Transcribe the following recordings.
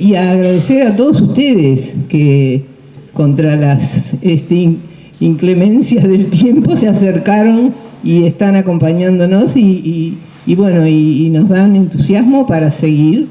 y agradecer a todos ustedes que contra las inclemencias del tiempo se acercaron y están acompañándonos y bueno, y nos dan entusiasmo para seguir.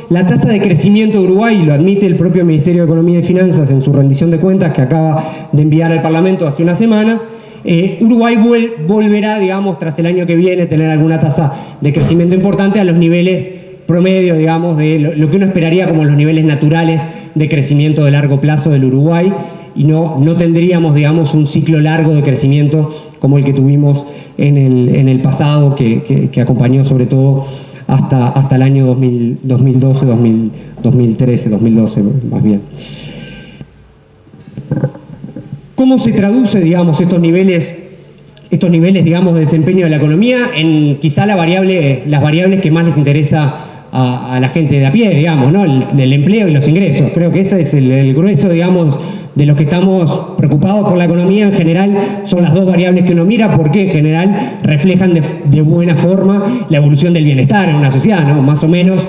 La tasa de crecimiento de Uruguay, lo admite el propio Ministerio de Economía y Finanzas en su rendición de cuentas que acaba de enviar al Parlamento hace unas semanas. Uruguay volverá, digamos, tras el año que viene, tener alguna tasa de crecimiento importante a los niveles promedio, digamos, de lo que uno esperaría como los niveles naturales de crecimiento de largo plazo del Uruguay, y no tendríamos, digamos, un ciclo largo de crecimiento como el que tuvimos en el pasado, que acompañó sobre todo hasta el año 2012, 2013, 2012 más bien. ¿Cómo se traduce, digamos, estos niveles, digamos, de desempeño de la economía en quizá las variables que más les interesa a la gente de a pie, digamos, ¿no? El empleo y los ingresos? Creo que ese es el grueso, digamos, de los que estamos preocupados por la economía en general. Son las dos variables que uno mira, porque en general reflejan de buena forma la evolución del bienestar en una sociedad, ¿no? Más o menos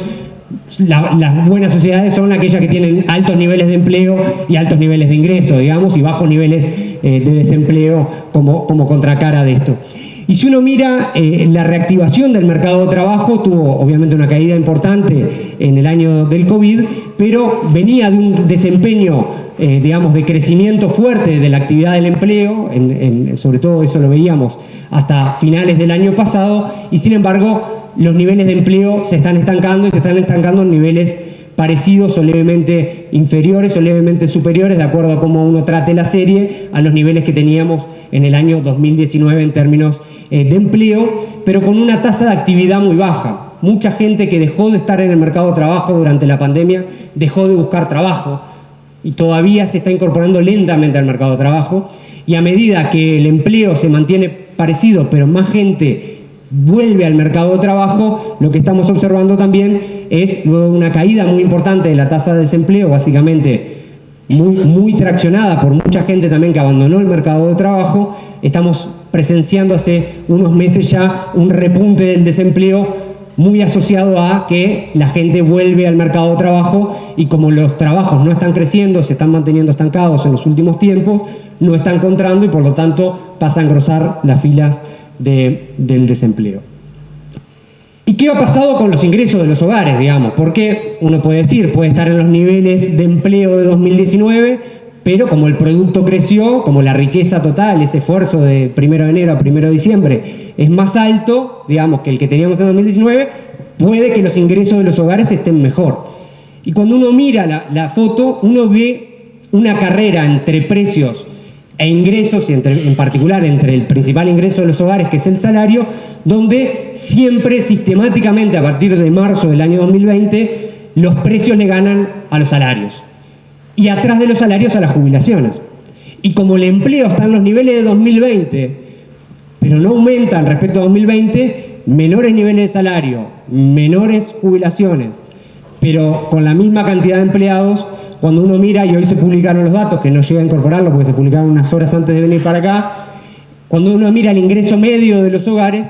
las buenas sociedades son aquellas que tienen altos niveles de empleo y altos niveles de ingreso, digamos, y bajos niveles de desempleo como contracara de esto. Y si uno mira la reactivación del mercado de trabajo, tuvo obviamente una caída importante en el año del COVID, pero venía de un desempeño, digamos, de crecimiento fuerte de la actividad del empleo, sobre todo eso lo veíamos hasta finales del año pasado, y sin embargo los niveles de empleo se están estancando, y se están estancando en niveles parecidos o levemente inferiores o levemente superiores, de acuerdo a cómo uno trate la serie, a los niveles que teníamos en el año 2019 en términos de empleo, pero con una tasa de actividad muy baja. Mucha gente que dejó de estar en el mercado de trabajo durante la pandemia dejó de buscar trabajo y todavía se está incorporando lentamente al mercado de trabajo, y a medida que el empleo se mantiene parecido, pero más gente vuelve al mercado de trabajo, lo que estamos observando también es luego una caída muy importante de la tasa de desempleo, básicamente muy traccionada por mucha gente también que abandonó el mercado de trabajo. Estamos presenciando hace unos meses ya un repunte del desempleo muy asociado a que la gente vuelve al mercado de trabajo, y como los trabajos no están creciendo, se están manteniendo estancados en los últimos tiempos, no están encontrando y por lo tanto pasan a engrosar las filas del desempleo. ¿Y qué ha pasado con los ingresos de los hogares, digamos? Porque uno puede decir, puede estar en los niveles de empleo de 2019, pero como el producto creció, como la riqueza total, ese esfuerzo de 1 de enero a 1 de diciembre es más alto, digamos, que el que teníamos en 2019, puede que los ingresos de los hogares estén mejor. Y cuando uno mira la foto, uno ve una carrera entre precios e ingresos, y en particular entre el principal ingreso de los hogares, que es el salario, donde siempre, sistemáticamente, a partir de marzo del año 2020, los precios le ganan a los salarios. Y atrás de los salarios a las jubilaciones. Y como el empleo está en los niveles de 2020, pero no aumentan respecto a 2020, menores niveles de salario, menores jubilaciones, pero con la misma cantidad de empleados, cuando uno mira, y hoy se publicaron los datos, que no llega a incorporarlos porque se publicaron unas horas antes de venir para acá, cuando uno mira el ingreso medio de los hogares,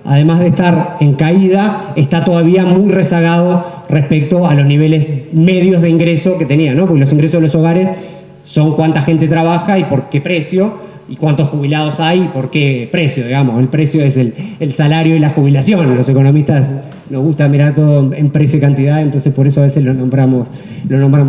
además de estar en caída, está todavía muy rezagado respecto a los niveles medios de ingreso que tenía, ¿no? Porque los ingresos de los hogares son cuánta gente trabaja y por qué precio, y cuántos jubilados hay y por qué precio, digamos. El precio es el salario y la jubilación. Los economistas nos gusta mirar todo en precio y cantidad, entonces por eso a veces lo nombramos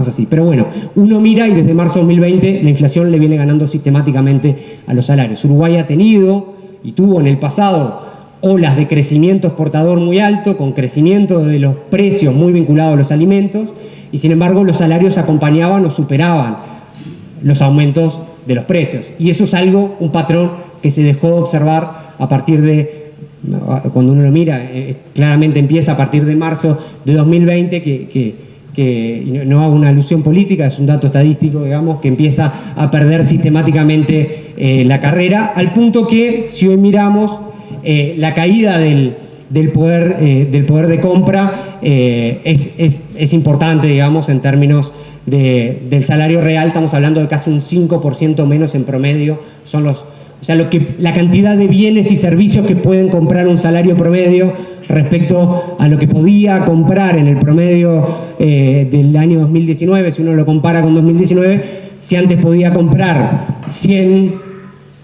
así. Pero bueno, uno mira y desde marzo de 2020 la inflación le viene ganando sistemáticamente a los salarios. Uruguay ha tenido y tuvo en el pasado olas de crecimiento exportador muy alto, con crecimiento de los precios muy vinculados a los alimentos, y sin embargo los salarios acompañaban o superaban los aumentos de los precios. Y eso es un patrón que se dejó de observar a partir de, cuando uno lo mira, claramente empieza a partir de marzo de 2020, que no hago una alusión política, es un dato estadístico, digamos, que empieza a perder sistemáticamente la carrera, al punto que, si hoy miramos la caída del del poder de compra es importante, digamos, en términos del salario real. Estamos hablando de casi un 5% menos en promedio. La cantidad de bienes y servicios que pueden comprar un salario promedio respecto a lo que podía comprar en el promedio del año 2019, si uno lo compara con 2019, si antes podía comprar 100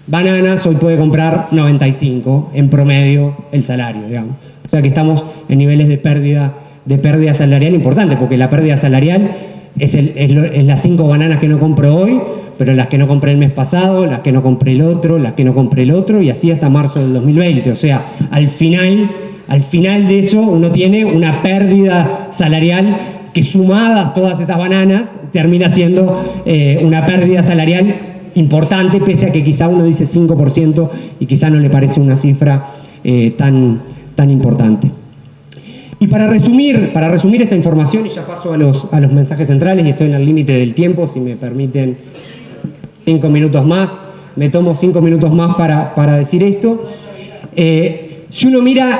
bananas, hoy puede comprar 95 en promedio el salario, digamos. O sea que estamos en niveles de pérdida salarial importantes, porque la pérdida salarial es las 5 bananas que no compro hoy, pero las que no compré el mes pasado, las que no compré el otro, las que no compré el otro, y así hasta marzo del 2020. O sea, al final de eso uno tiene una pérdida salarial que, sumadas todas esas bananas, termina siendo una pérdida salarial importante, pese a que quizá uno dice 5% y quizá no le parece una cifra tan importante. Y para resumir esta información, y ya paso a los mensajes centrales, y estoy en el límite del tiempo, si me permiten 5 minutos más, me tomo 5 minutos más para decir esto. Si uno mira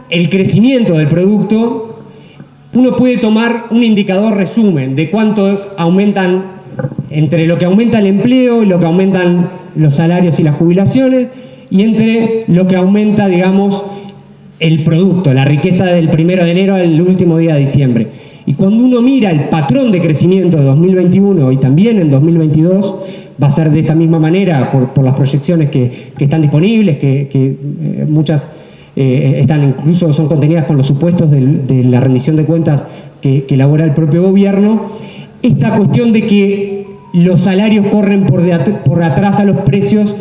el crecimiento del producto, uno puede tomar un indicador resumen de cuánto aumentan, entre lo que aumenta el empleo y lo que aumentan los salarios y las jubilaciones, y entre lo que aumenta, digamos, el producto, la riqueza del 1 de enero al último día de diciembre. Y cuando uno mira el patrón de crecimiento de 2021 y también en 2022, va a ser de esta misma manera por las proyecciones que están disponibles, que muchas incluso son contenidas con los supuestos de la rendición de cuentas que elabora el propio gobierno. Esta cuestión de que los salarios corren por atrás a los precios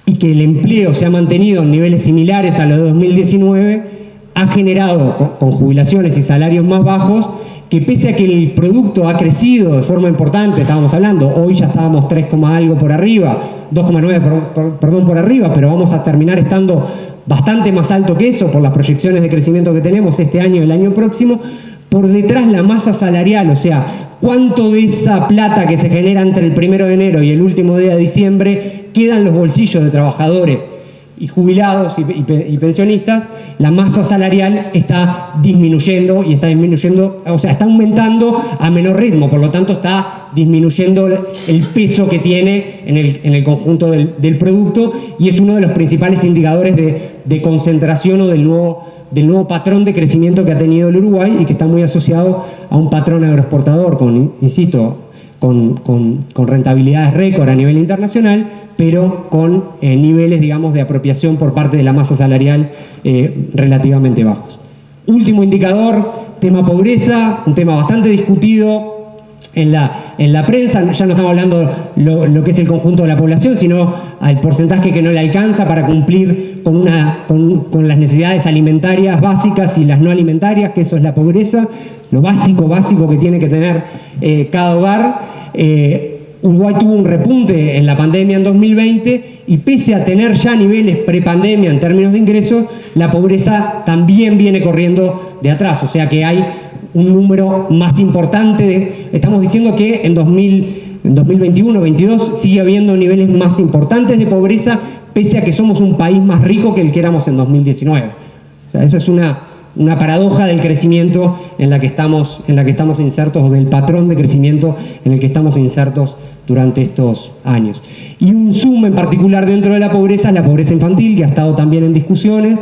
y que el empleo se ha mantenido en niveles similares a los de 2019, ha generado, con jubilaciones y salarios más bajos, que pese a que el producto ha crecido de forma importante, estábamos hablando, hoy ya estábamos 3, algo por arriba, 2,9 perdón, por arriba, pero vamos a terminar estando bastante más alto que eso por las proyecciones de crecimiento que tenemos este año y el año próximo. Por detrás la masa salarial, o sea, cuánto de esa plata que se genera entre el 1 de enero y el último día de diciembre queda en los bolsillos de trabajadores y jubilados y pensionistas, la masa salarial está disminuyendo, o sea, está aumentando a menor ritmo, por lo tanto está disminuyendo el peso que tiene en el conjunto del producto, y es uno de los principales indicadores de concentración o del nuevo patrón de crecimiento que ha tenido el Uruguay, y que está muy asociado a un patrón agroexportador con rentabilidades récord a nivel internacional, pero con niveles, digamos, de apropiación por parte de la masa salarial relativamente bajos. Último indicador, tema pobreza, un tema bastante discutido en la prensa. Ya no estamos hablando lo que es el conjunto de la población, sino al porcentaje que no le alcanza para cumplir con las necesidades alimentarias básicas y las no alimentarias, que eso es la pobreza, lo básico que tiene que tener cada hogar. Uruguay tuvo un repunte en la pandemia en 2020, y pese a tener ya niveles prepandemia en términos de ingresos, la pobreza también viene corriendo de atrás, o sea que hay un número más importante. Estamos diciendo que en 2021-22 sigue habiendo niveles más importantes de pobreza, pese a que somos un país más rico que el que éramos en 2019. O sea, esa es una paradoja del crecimiento en la que estamos insertos, o del patrón de crecimiento en el que estamos insertos durante estos años. Y un zoom en particular dentro de la pobreza es la pobreza infantil, que ha estado también en discusiones.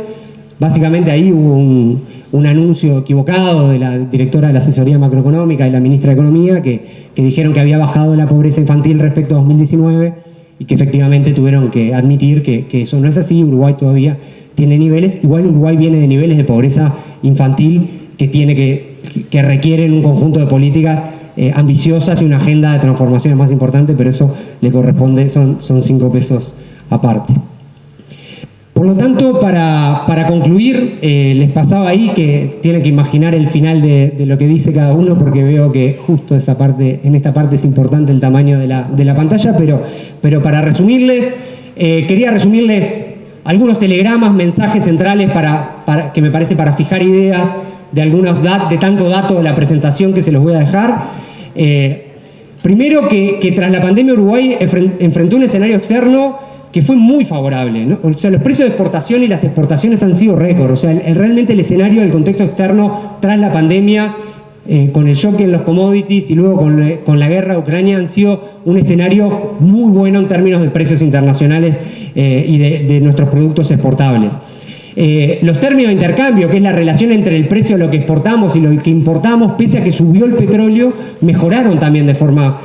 Básicamente ahí hubo un anuncio equivocado de la directora de la asesoría macroeconómica y la ministra de Economía, que dijeron que había bajado la pobreza infantil respecto a 2019, y que efectivamente tuvieron que admitir que eso no es así. Uruguay todavía tiene niveles, igual Uruguay viene de niveles de pobreza infantil que requieren un conjunto de políticas ambiciosas y una agenda de transformaciones más importante, pero eso le corresponde, son 5 pesos aparte. Por lo tanto, para concluir, les pasaba ahí que tienen que imaginar el final de lo que dice cada uno, porque veo que justo en esta parte es importante el tamaño de la pantalla, pero para resumirles, quería resumirles algunos telegramas, mensajes centrales que me parece para fijar ideas de tanto dato de la presentación que se los voy a dejar. Primero, que tras la pandemia Uruguay enfrentó un escenario externo que fue muy favorable, ¿no? O sea, los precios de exportación y las exportaciones han sido récord. O sea, realmente el escenario del contexto externo tras la pandemia, con el shock en los commodities y luego con la guerra de Ucrania, han sido un escenario muy bueno en términos de precios internacionales y de nuestros productos exportables. Los términos de intercambio, que es la relación entre el precio de lo que exportamos y lo que importamos, pese a que subió el petróleo, mejoraron también de forma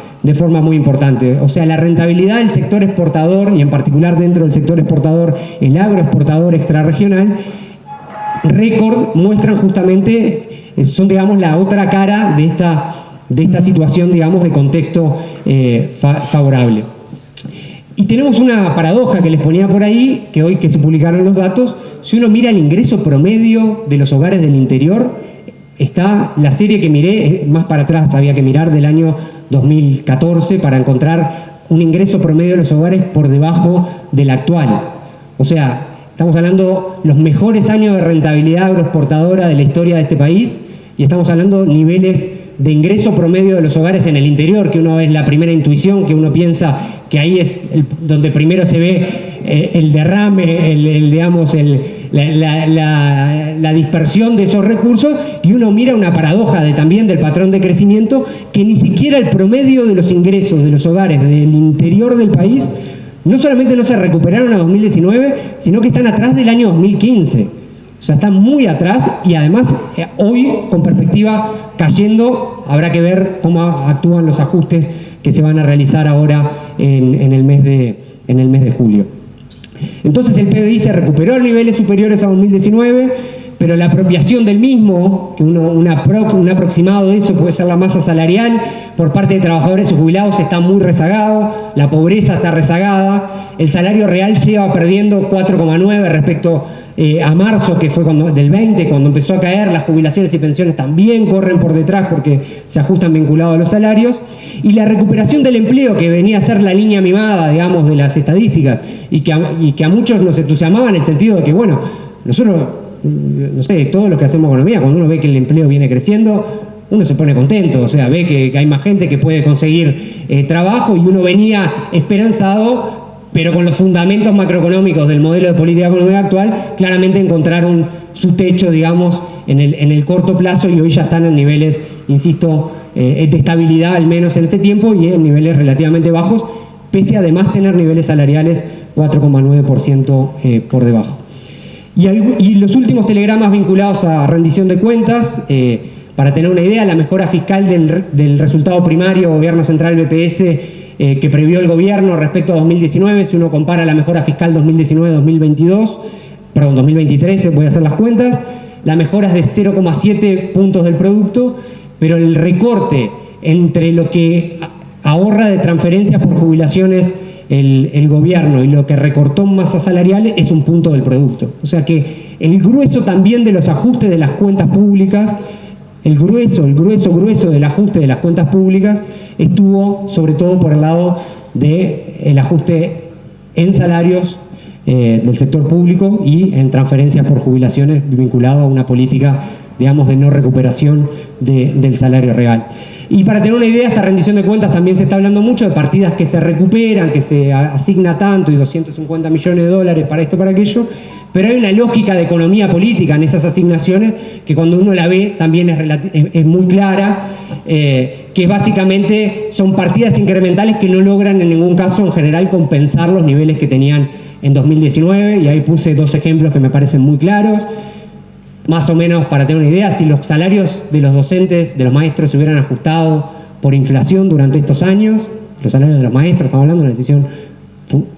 muy importante. O sea, la rentabilidad del sector exportador, y en particular dentro del sector exportador, el agroexportador extrarregional, récord, muestran justamente, son, digamos, la otra cara de esta situación, digamos, de contexto favorable. Y tenemos una paradoja que les ponía por ahí, que hoy que se publicaron los datos. Si uno mira el ingreso promedio de los hogares del interior, está la serie que miré, más para atrás había que mirar, del año 2014, para encontrar un ingreso promedio de los hogares por debajo del actual. O sea, estamos hablando de los mejores años de rentabilidad agroexportadora de la historia de este país, y estamos hablando de niveles de ingreso promedio de los hogares en el interior, que uno es la primera intuición, que uno piensa que ahí es donde primero se ve el derrame, la dispersión de esos recursos, y uno mira una paradoja también del patrón de crecimiento, que ni siquiera el promedio de los ingresos de los hogares del interior del país no solamente no se recuperaron a 2019, sino que están atrás del año 2015. O sea, están muy atrás, y además hoy, con perspectiva cayendo, habrá que ver cómo actúan los ajustes que se van a realizar ahora en el mes de julio. Entonces el PBI se recuperó a niveles superiores a 2019, pero la apropiación del mismo, que un aproximado de eso puede ser la masa salarial por parte de trabajadores y jubilados, está muy rezagado, la pobreza está rezagada, el salario real lleva perdiendo 4,9 respecto a marzo, que fue del 20, cuando empezó a caer. Las jubilaciones y pensiones también corren por detrás porque se ajustan vinculados a los salarios, y la recuperación del empleo, que venía a ser la línea mimada, digamos, de las estadísticas, y que a muchos nos entusiasmaba en el sentido de que, bueno, nosotros, no sé, todos los que hacemos economía, cuando uno ve que el empleo viene creciendo, uno se pone contento. O sea, ve que hay más gente que puede conseguir trabajo, y uno venía esperanzado, pero con los fundamentos macroeconómicos del modelo de política económica actual, claramente encontraron su techo, digamos, en el corto plazo, y hoy ya están en niveles, insisto, de estabilidad, al menos en este tiempo, y en niveles relativamente bajos, pese a además tener niveles salariales 4,9% por debajo. Y los últimos telegramas vinculados a rendición de cuentas, para tener una idea, la mejora fiscal del resultado primario, gobierno central BPS, que previó el gobierno respecto a 2019, si uno compara la mejora fiscal 2019-2023, voy a hacer las cuentas, la mejora es de 0,7 puntos del producto, pero el recorte entre lo que ahorra de transferencias por jubilaciones el gobierno y lo que recortó en masa salarial es 1 punto del producto. O sea que el grueso también de los ajustes de las cuentas públicas, el grueso del ajuste de las cuentas públicas estuvo sobre todo por el lado del ajuste en salarios del sector público y en transferencias por jubilaciones vinculado a una política, digamos, de no recuperación del salario real. Y para tener una idea, esta rendición de cuentas también se está hablando mucho de partidas que se recuperan, que se asigna tanto, y 250 millones de dólares para esto, para aquello, pero hay una lógica de economía política en esas asignaciones que cuando uno la ve también es muy clara, que básicamente son partidas incrementales que no logran en ningún caso en general compensar los niveles que tenían en 2019, y ahí puse 2 ejemplos que me parecen muy claros. Más o menos, para tener una idea, si los salarios de los docentes, de los maestros, se hubieran ajustado por inflación durante estos años, los salarios de los maestros, estamos hablando de una decisión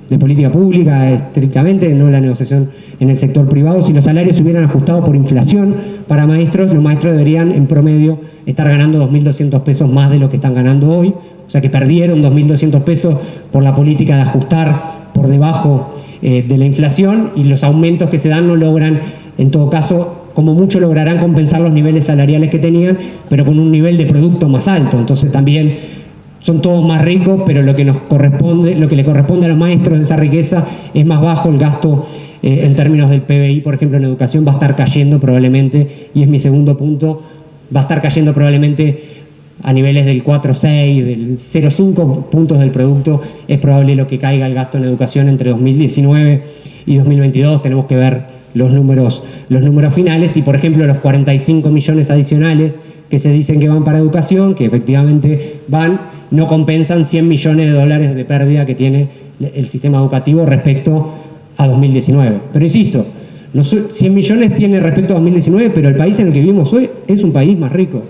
de política pública estrictamente, no la negociación en el sector privado, si los salarios se hubieran ajustado por inflación para maestros, los maestros deberían en promedio estar ganando 2.200 pesos más de lo que están ganando hoy. O sea que perdieron 2.200 pesos por la política de ajustar por debajo de la inflación, y los aumentos que se dan no logran, en todo caso, como mucho lograrán compensar los niveles salariales que tenían, pero con un nivel de producto más alto. Entonces también son todos más ricos, pero lo que le corresponde a los maestros de esa riqueza es más bajo. El gasto en términos del PBI, por ejemplo, en educación va a estar cayendo probablemente, y es mi segundo punto, va a estar cayendo probablemente a niveles del 4,6, del 0,5 puntos del producto, es probable lo que caiga el gasto en educación entre 2019 y 2022. Tenemos que ver los números finales y, por ejemplo, los 45 millones adicionales que se dicen que van para educación, que efectivamente van, no compensan 100 millones de dólares de pérdida que tiene el sistema educativo respecto a 2019. Pero insisto, 100 millones tiene respecto a 2019, pero el país en el que vivimos hoy es un país más rico.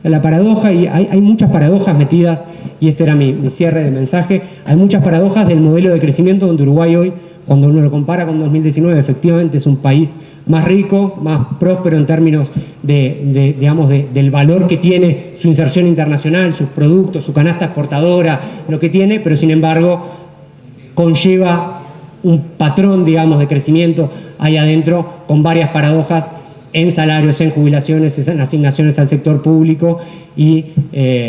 La paradoja, y hay muchas paradojas metidas, y este era mi cierre de mensaje, hay muchas paradojas del modelo de crecimiento donde Uruguay hoy, cuando uno lo compara con 2019, efectivamente es un país más rico, más próspero en términos del valor que tiene su inserción internacional, sus productos, su canasta exportadora, lo que tiene, pero sin embargo conlleva un patrón, digamos, de crecimiento ahí adentro con varias paradojas en salarios, en jubilaciones, en asignaciones al sector público y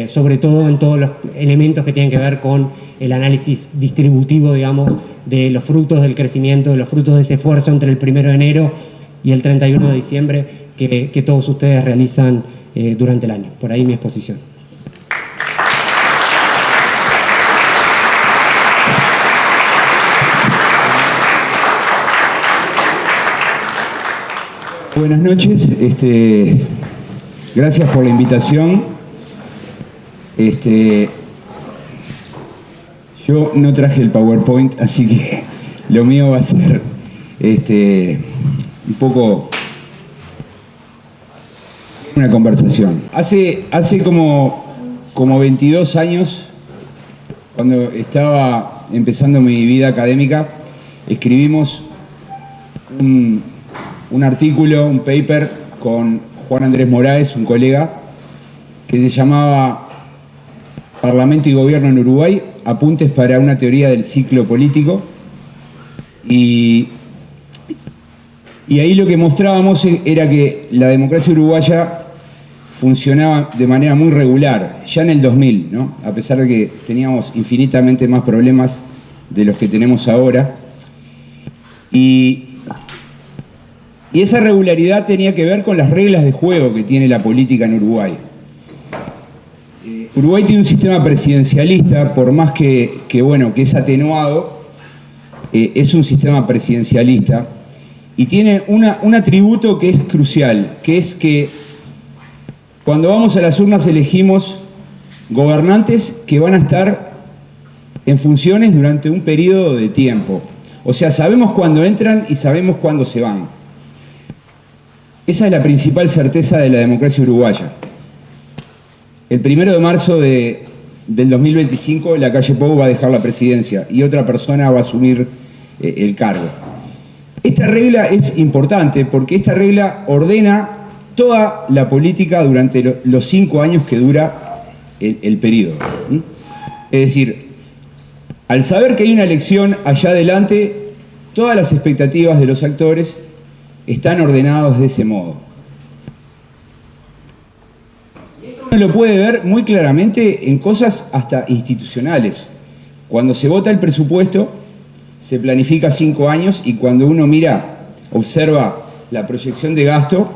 sobre todo en todos los elementos que tienen que ver con el análisis distributivo, digamos, de los frutos del crecimiento, de los frutos de ese esfuerzo entre el 1 de enero y el 31 de diciembre que todos ustedes realizan durante el año. Por ahí mi exposición. Buenas noches, gracias por la invitación. Yo no traje el PowerPoint, así que lo mío va a ser un poco una conversación. Hace como 22 años, cuando estaba empezando mi vida académica, escribimos un artículo, un paper con Juan Andrés Moraes, un colega, que se llamaba Parlamento y Gobierno en Uruguay, apuntes para una teoría del ciclo político. Y ahí lo que mostrábamos era que la democracia uruguaya funcionaba de manera muy regular, ya en el 2000, ¿no? A pesar de que teníamos infinitamente más problemas de los que tenemos ahora. Y esa regularidad tenía que ver con las reglas de juego que tiene la política en Uruguay. Uruguay tiene un sistema presidencialista, por más que es atenuado, es un sistema presidencialista y tiene un atributo que es crucial, que es que cuando vamos a las urnas elegimos gobernantes que van a estar en funciones durante un periodo de tiempo. O sea, sabemos cuándo entran y sabemos cuándo se van. Esa es la principal certeza de la democracia uruguaya. El 1 de marzo del 2025, Lacalle Pou va a dejar la presidencia y otra persona va a asumir el cargo. Esta regla es importante porque esta regla ordena toda la política durante los 5 años que dura el periodo. Es decir, al saber que hay una elección allá adelante, todas las expectativas de los actores están ordenados de ese modo. Uno lo puede ver muy claramente en cosas hasta institucionales. Cuando se vota el presupuesto, se planifica 5 años y cuando uno observa la proyección de gasto,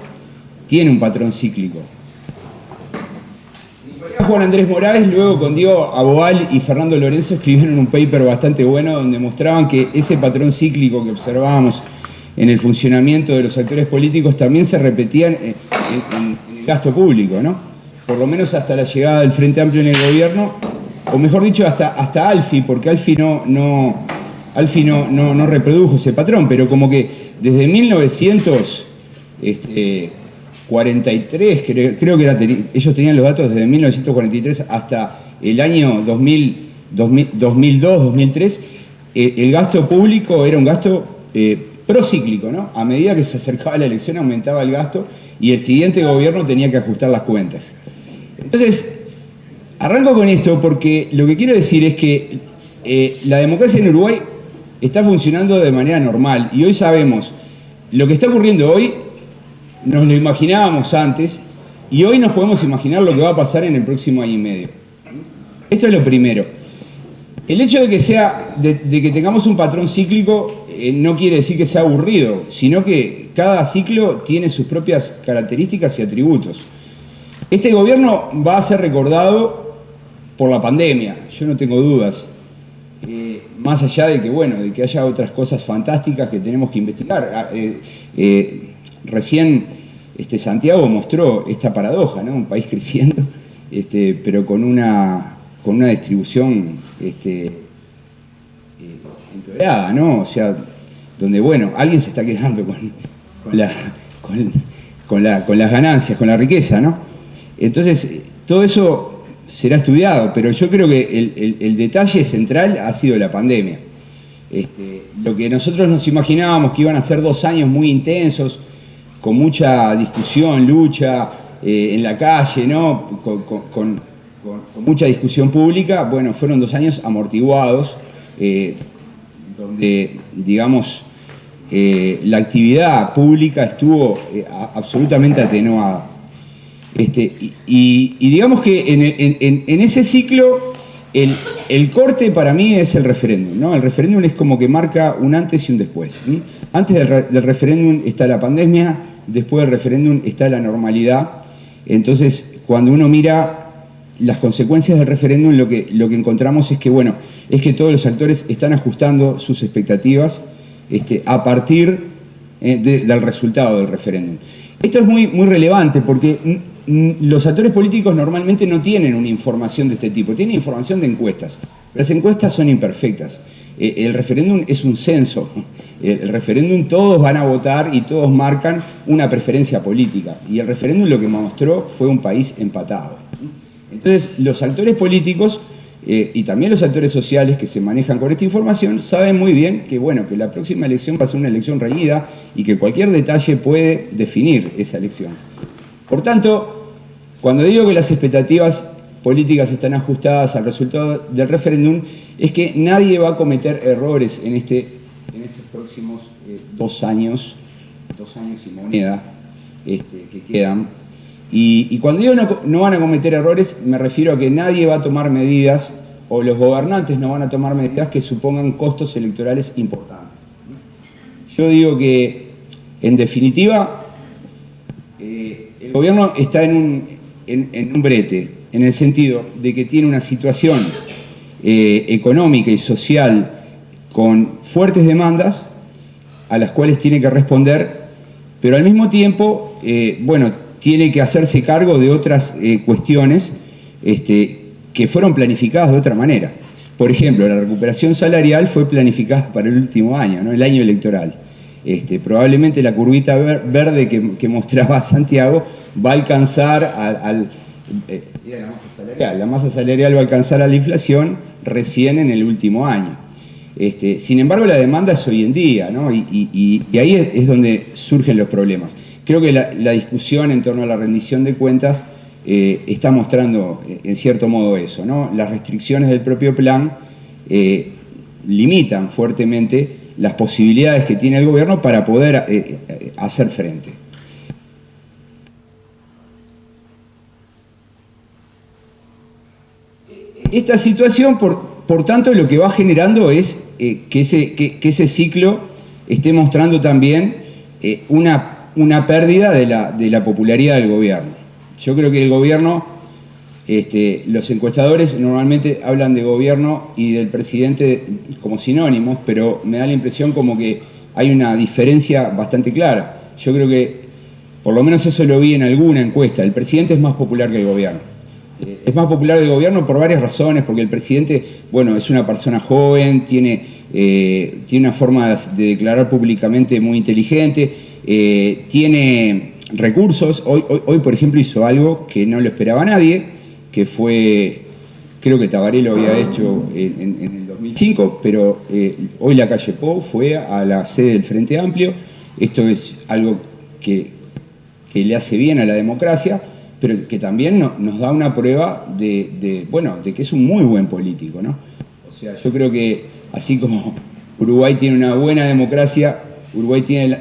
tiene un patrón cíclico. Juan Andrés Moraes, luego con Diego Aboal y Fernando Lorenzo escribieron un paper bastante bueno donde mostraban que ese patrón cíclico que observábamos en el funcionamiento de los actores políticos también se repetía en el gasto público, ¿no? Por lo menos hasta la llegada del Frente Amplio en el gobierno, o mejor dicho, hasta Alfi, porque Alfi no reprodujo ese patrón, pero como que desde 1943, creo que ellos tenían los datos desde 1943 hasta el año 2002, 2003, el gasto público era un gasto procíclico, ¿no? A medida que se acercaba la elección aumentaba el gasto y el siguiente gobierno tenía que ajustar las cuentas. Entonces, arranco con esto porque lo que quiero decir es que la democracia en Uruguay está funcionando de manera normal y hoy sabemos lo que está ocurriendo hoy, nos lo imaginábamos antes y hoy nos podemos imaginar lo que va a pasar en el próximo año y medio. Esto es lo primero. El hecho de que tengamos un patrón cíclico no quiere decir que sea aburrido, sino que cada ciclo tiene sus propias características y atributos. Este gobierno va a ser recordado por la pandemia, yo no tengo dudas. Más allá de que, bueno, de que haya otras cosas fantásticas que tenemos que investigar. Recién Santiago mostró esta paradoja, ¿no? Un país creciendo, pero con una distribución empeorada, ¿no? O sea, donde, bueno, alguien se está quedando con las ganancias, con la riqueza, ¿no? Entonces, todo eso será estudiado, pero yo creo que el detalle central ha sido la pandemia. Lo que nosotros nos imaginábamos que iban a ser 2 años muy intensos, con mucha discusión, lucha en la calle, ¿no? Con mucha discusión pública, bueno, fueron 2 años amortiguados, donde, digamos, la actividad pública estuvo absolutamente atenuada. Y digamos que en ese ciclo el corte para mí es el referéndum, ¿no? El referéndum es como que marca un antes y un después. Antes del referéndum está la pandemia, después del referéndum está la normalidad. Entonces, cuando uno mira las consecuencias del referéndum, lo que encontramos es que, bueno, es que todos los actores están ajustando sus expectativas a partir del resultado del referéndum. Esto es muy, muy relevante porque los actores políticos normalmente no tienen una información de este tipo, tienen información de encuestas. Las encuestas son imperfectas. El referéndum es un censo. El referéndum todos van a votar y todos marcan una preferencia política. Y el referéndum lo que mostró fue un país empatado. Entonces, los actores políticos y también los actores sociales que se manejan con esta información saben muy bien que, bueno, que la próxima elección va a ser una elección reñida y que cualquier detalle puede definir esa elección. Por tanto, cuando digo que las expectativas políticas están ajustadas al resultado del referéndum, es que nadie va a cometer errores en estos próximos 2 años, 2 años y moneda que quedan. Y cuando digo no van a cometer errores, me refiero a que nadie va a tomar medidas, o los gobernantes no van a tomar medidas que supongan costos electorales importantes. Yo digo que, en definitiva, el gobierno está en un brete, en el sentido de que tiene una situación económica y social con fuertes demandas a las cuales tiene que responder, pero al mismo tiempo, bueno, tiene que hacerse cargo de otras cuestiones que fueron planificadas de otra manera. Por ejemplo, la recuperación salarial fue planificada para el último año, ¿no? El año electoral. Probablemente la curvita verde que mostraba Santiago va a alcanzar la masa salarial. La masa salarial va a alcanzar a la inflación recién en el último año. Sin embargo, la demanda es hoy en día, ¿no? Y ahí es donde surgen los problemas. Creo que la discusión en torno a la rendición de cuentas está mostrando, en cierto modo, eso, ¿no? Las restricciones del propio plan limitan fuertemente las posibilidades que tiene el gobierno para poder hacer frente. Esta situación, por tanto, lo que va generando es que ese ciclo esté mostrando también una pérdida de la popularidad del gobierno. Yo creo que el gobierno, los encuestadores normalmente hablan de gobierno y del presidente como sinónimos, pero me da la impresión como que hay una diferencia bastante clara. Yo creo que, por lo menos eso lo vi en alguna encuesta, el presidente es más popular que el gobierno. Es más popular que el gobierno por varias razones, porque el presidente, bueno, es una persona joven, tiene una forma de declarar públicamente muy inteligente, tiene recursos. Hoy, por ejemplo, hizo algo que no lo esperaba nadie, que fue, creo que Tabaré lo había hecho en el 2005, pero hoy la calle Pou fue a la sede del Frente Amplio. Esto es algo que le hace bien a la democracia, pero que también nos da una prueba de que es un muy buen político, ¿no? O sea, yo creo que así como Uruguay tiene una buena democracia, Uruguay tiene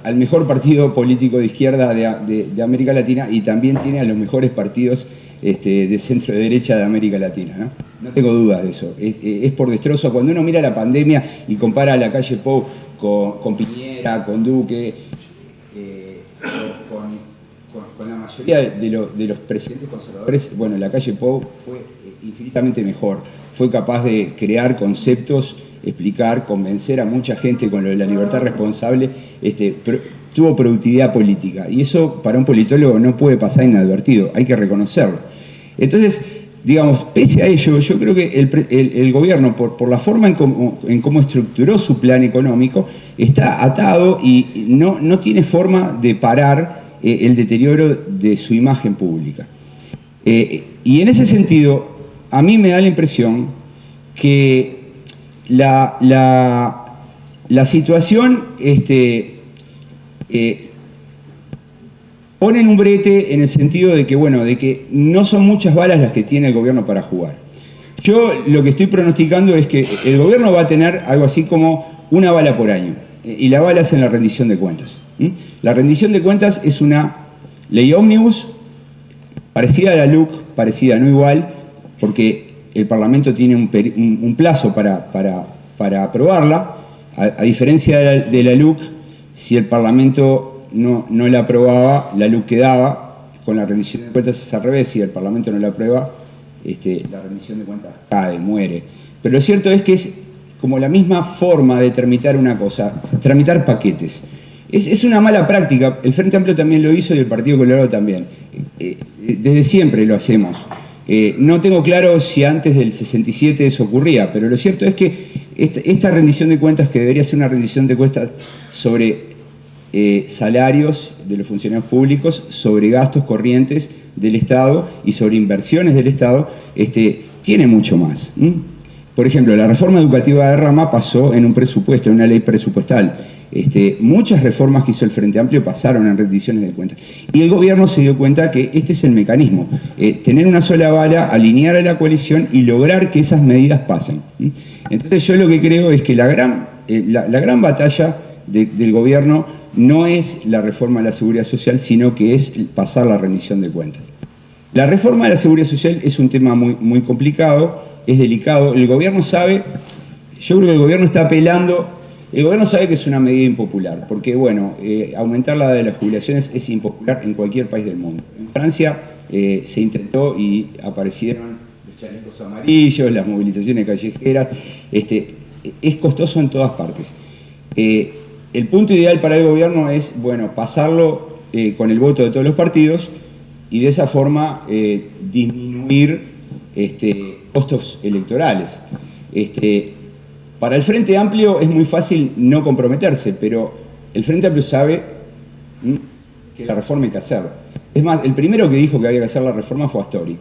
al mejor partido político de izquierda de América Latina, y también tiene a los mejores partidos de centro derecha de América Latina, ¿no? No tengo dudas de eso. Es por destrozo. Cuando uno mira la pandemia y compara la calle Pou con Piñera, con Duque, con la mayoría de los presidentes conservadores, bueno, Lacalle Pou fue infinitamente mejor. Fue capaz de crear conceptos, explicar, convencer a mucha gente con lo de la libertad responsable, tuvo productividad política. Y eso para un politólogo no puede pasar inadvertido, hay que reconocerlo. Entonces, digamos, pese a ello, yo creo que el gobierno, por la forma en cómo estructuró su plan económico, está atado y no tiene forma de parar el deterioro de su imagen pública. Y en ese sentido, a mí me da la impresión que la situación pone en un brete en el sentido de que, bueno, de que no son muchas balas las que tiene el gobierno para jugar. Yo lo que estoy pronosticando es que el gobierno va a tener algo así como una bala por año, y la bala es en la rendición de cuentas. La rendición de cuentas es una ley ómnibus parecida a la LUC, parecida, no igual, porque el Parlamento tiene un plazo para aprobarla. A diferencia de la LUC, si el Parlamento no la aprobaba, la LUC quedaba. Con la rendición de cuentas es al revés, si el Parlamento no la aprueba, la rendición de cuentas cae, muere. Pero lo cierto es que es como la misma forma de tramitar una cosa, tramitar paquetes. Es una mala práctica, el Frente Amplio también lo hizo y el Partido Colorado también. Desde siempre lo hacemos. No tengo claro si antes del 67 eso ocurría, pero lo cierto es que esta rendición de cuentas, que debería ser una rendición de cuentas sobre salarios de los funcionarios públicos, sobre gastos corrientes del Estado y sobre inversiones del Estado, tiene mucho más. Por ejemplo, la reforma educativa de Rama pasó en un presupuesto, en una ley presupuestal. Muchas reformas que hizo el Frente Amplio pasaron en rendiciones de cuentas. Y el gobierno se dio cuenta que este es el mecanismo. Tener una sola bala, alinear a la coalición y lograr que esas medidas pasen. Entonces yo lo que creo es que la gran batalla del gobierno no es la reforma de la Seguridad Social, sino que es pasar la rendición de cuentas. La reforma de la Seguridad Social es un tema muy, muy complicado, es delicado. El gobierno sabe, yo creo que el gobierno está apelando. El gobierno sabe que es una medida impopular, porque bueno, aumentar la edad de las jubilaciones es impopular en cualquier país del mundo. En Francia se intentó y aparecieron los chalecos amarillos, las movilizaciones callejeras. Es costoso en todas partes. El punto ideal para el gobierno es, bueno, pasarlo con el voto de todos los partidos y de esa forma disminuir costos electorales. Para el Frente Amplio es muy fácil no comprometerse, pero el Frente Amplio sabe que la reforma hay que hacerla. Es más, el primero que dijo que había que hacer la reforma fue Astori.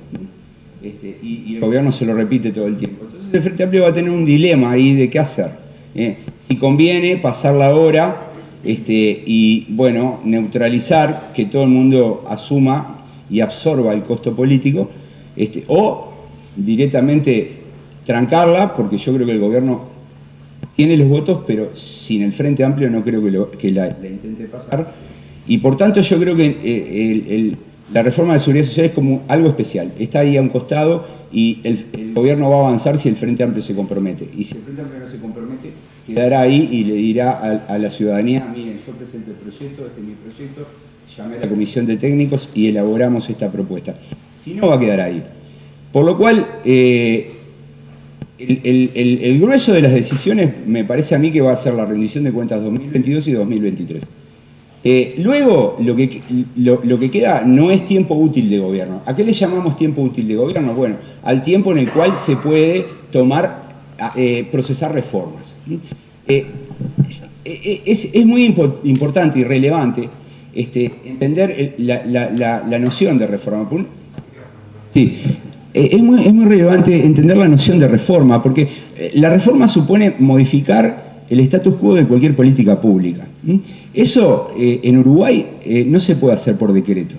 Y el gobierno se lo repite todo el tiempo. Entonces el Frente Amplio va a tener un dilema ahí de qué hacer. Si conviene pasarla ahora y, bueno, neutralizar, que todo el mundo asuma y absorba el costo político, o directamente trancarla, porque yo creo que el gobierno tiene los votos, pero sin el Frente Amplio no creo que la intente pasar. Y por tanto yo creo que la reforma de seguridad social es como algo especial. Está ahí a un costado y el gobierno va a avanzar si el Frente Amplio se compromete. Y si el Frente Amplio no se compromete, quedará ahí y le dirá a la ciudadanía, miren, yo presento el proyecto, este es mi proyecto, llamé a la comisión de técnicos y elaboramos esta propuesta. Si no, va a quedar ahí. Por lo cual, el grueso de las decisiones me parece a mí que va a ser la rendición de cuentas 2022 y 2023. Luego, lo que queda no es tiempo útil de gobierno. ¿A qué le llamamos tiempo útil de gobierno? Bueno, al tiempo en el cual se puede procesar reformas. Es muy importante y relevante entender la noción de reforma. Sí. Es muy relevante entender la noción de reforma, porque la reforma supone modificar el status quo de cualquier política pública. Eso en Uruguay no se puede hacer por decreto.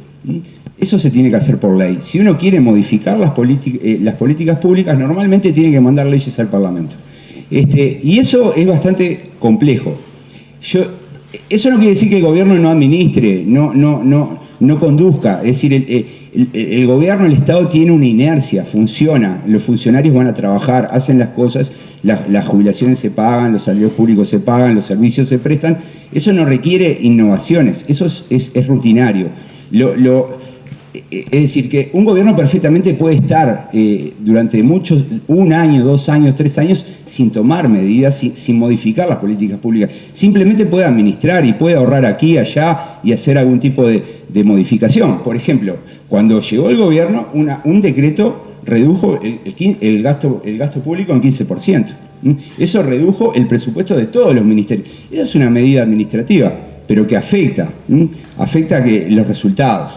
Eso se tiene que hacer por ley. Si uno quiere modificar las políticas públicas, normalmente tiene que mandar leyes al Parlamento. Y eso es bastante complejo. Eso no quiere decir que el gobierno no administre, no conduzca. Es decir, el gobierno, el Estado tiene una inercia, funciona, los funcionarios van a trabajar, hacen las cosas, las jubilaciones se pagan, los salarios públicos se pagan, los servicios se prestan. Eso no requiere innovaciones, eso es rutinario. Es decir, que un gobierno perfectamente puede estar durante un año, 2 años, 3 años, sin tomar medidas, sin modificar las políticas públicas. Simplemente puede administrar y puede ahorrar aquí, allá y hacer algún tipo de modificación. Por ejemplo, cuando llegó el gobierno, un decreto redujo el gasto público en 15%. Eso redujo el presupuesto de todos los ministerios. Esa es una medida administrativa, pero que afecta los resultados.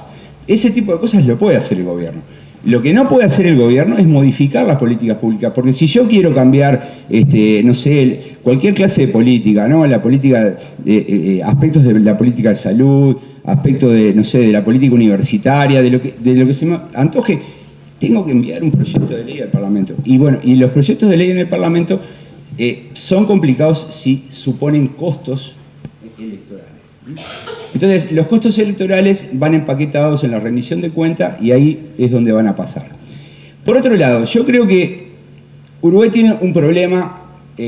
Ese tipo de cosas lo puede hacer el gobierno. Lo que no puede hacer el gobierno es modificar las políticas públicas, porque si yo quiero cambiar, no sé, cualquier clase de política, ¿no? La política, aspectos de la política de salud, aspectos de, no sé, de la política universitaria, de lo que se me antoje, tengo que enviar un proyecto de ley al Parlamento. Y bueno, y los proyectos de ley en el Parlamento son complicados si suponen costos electorales. Entonces, los costos electorales van empaquetados en la rendición de cuenta y ahí es donde van a pasar. Por otro lado, yo creo que Uruguay tiene un problema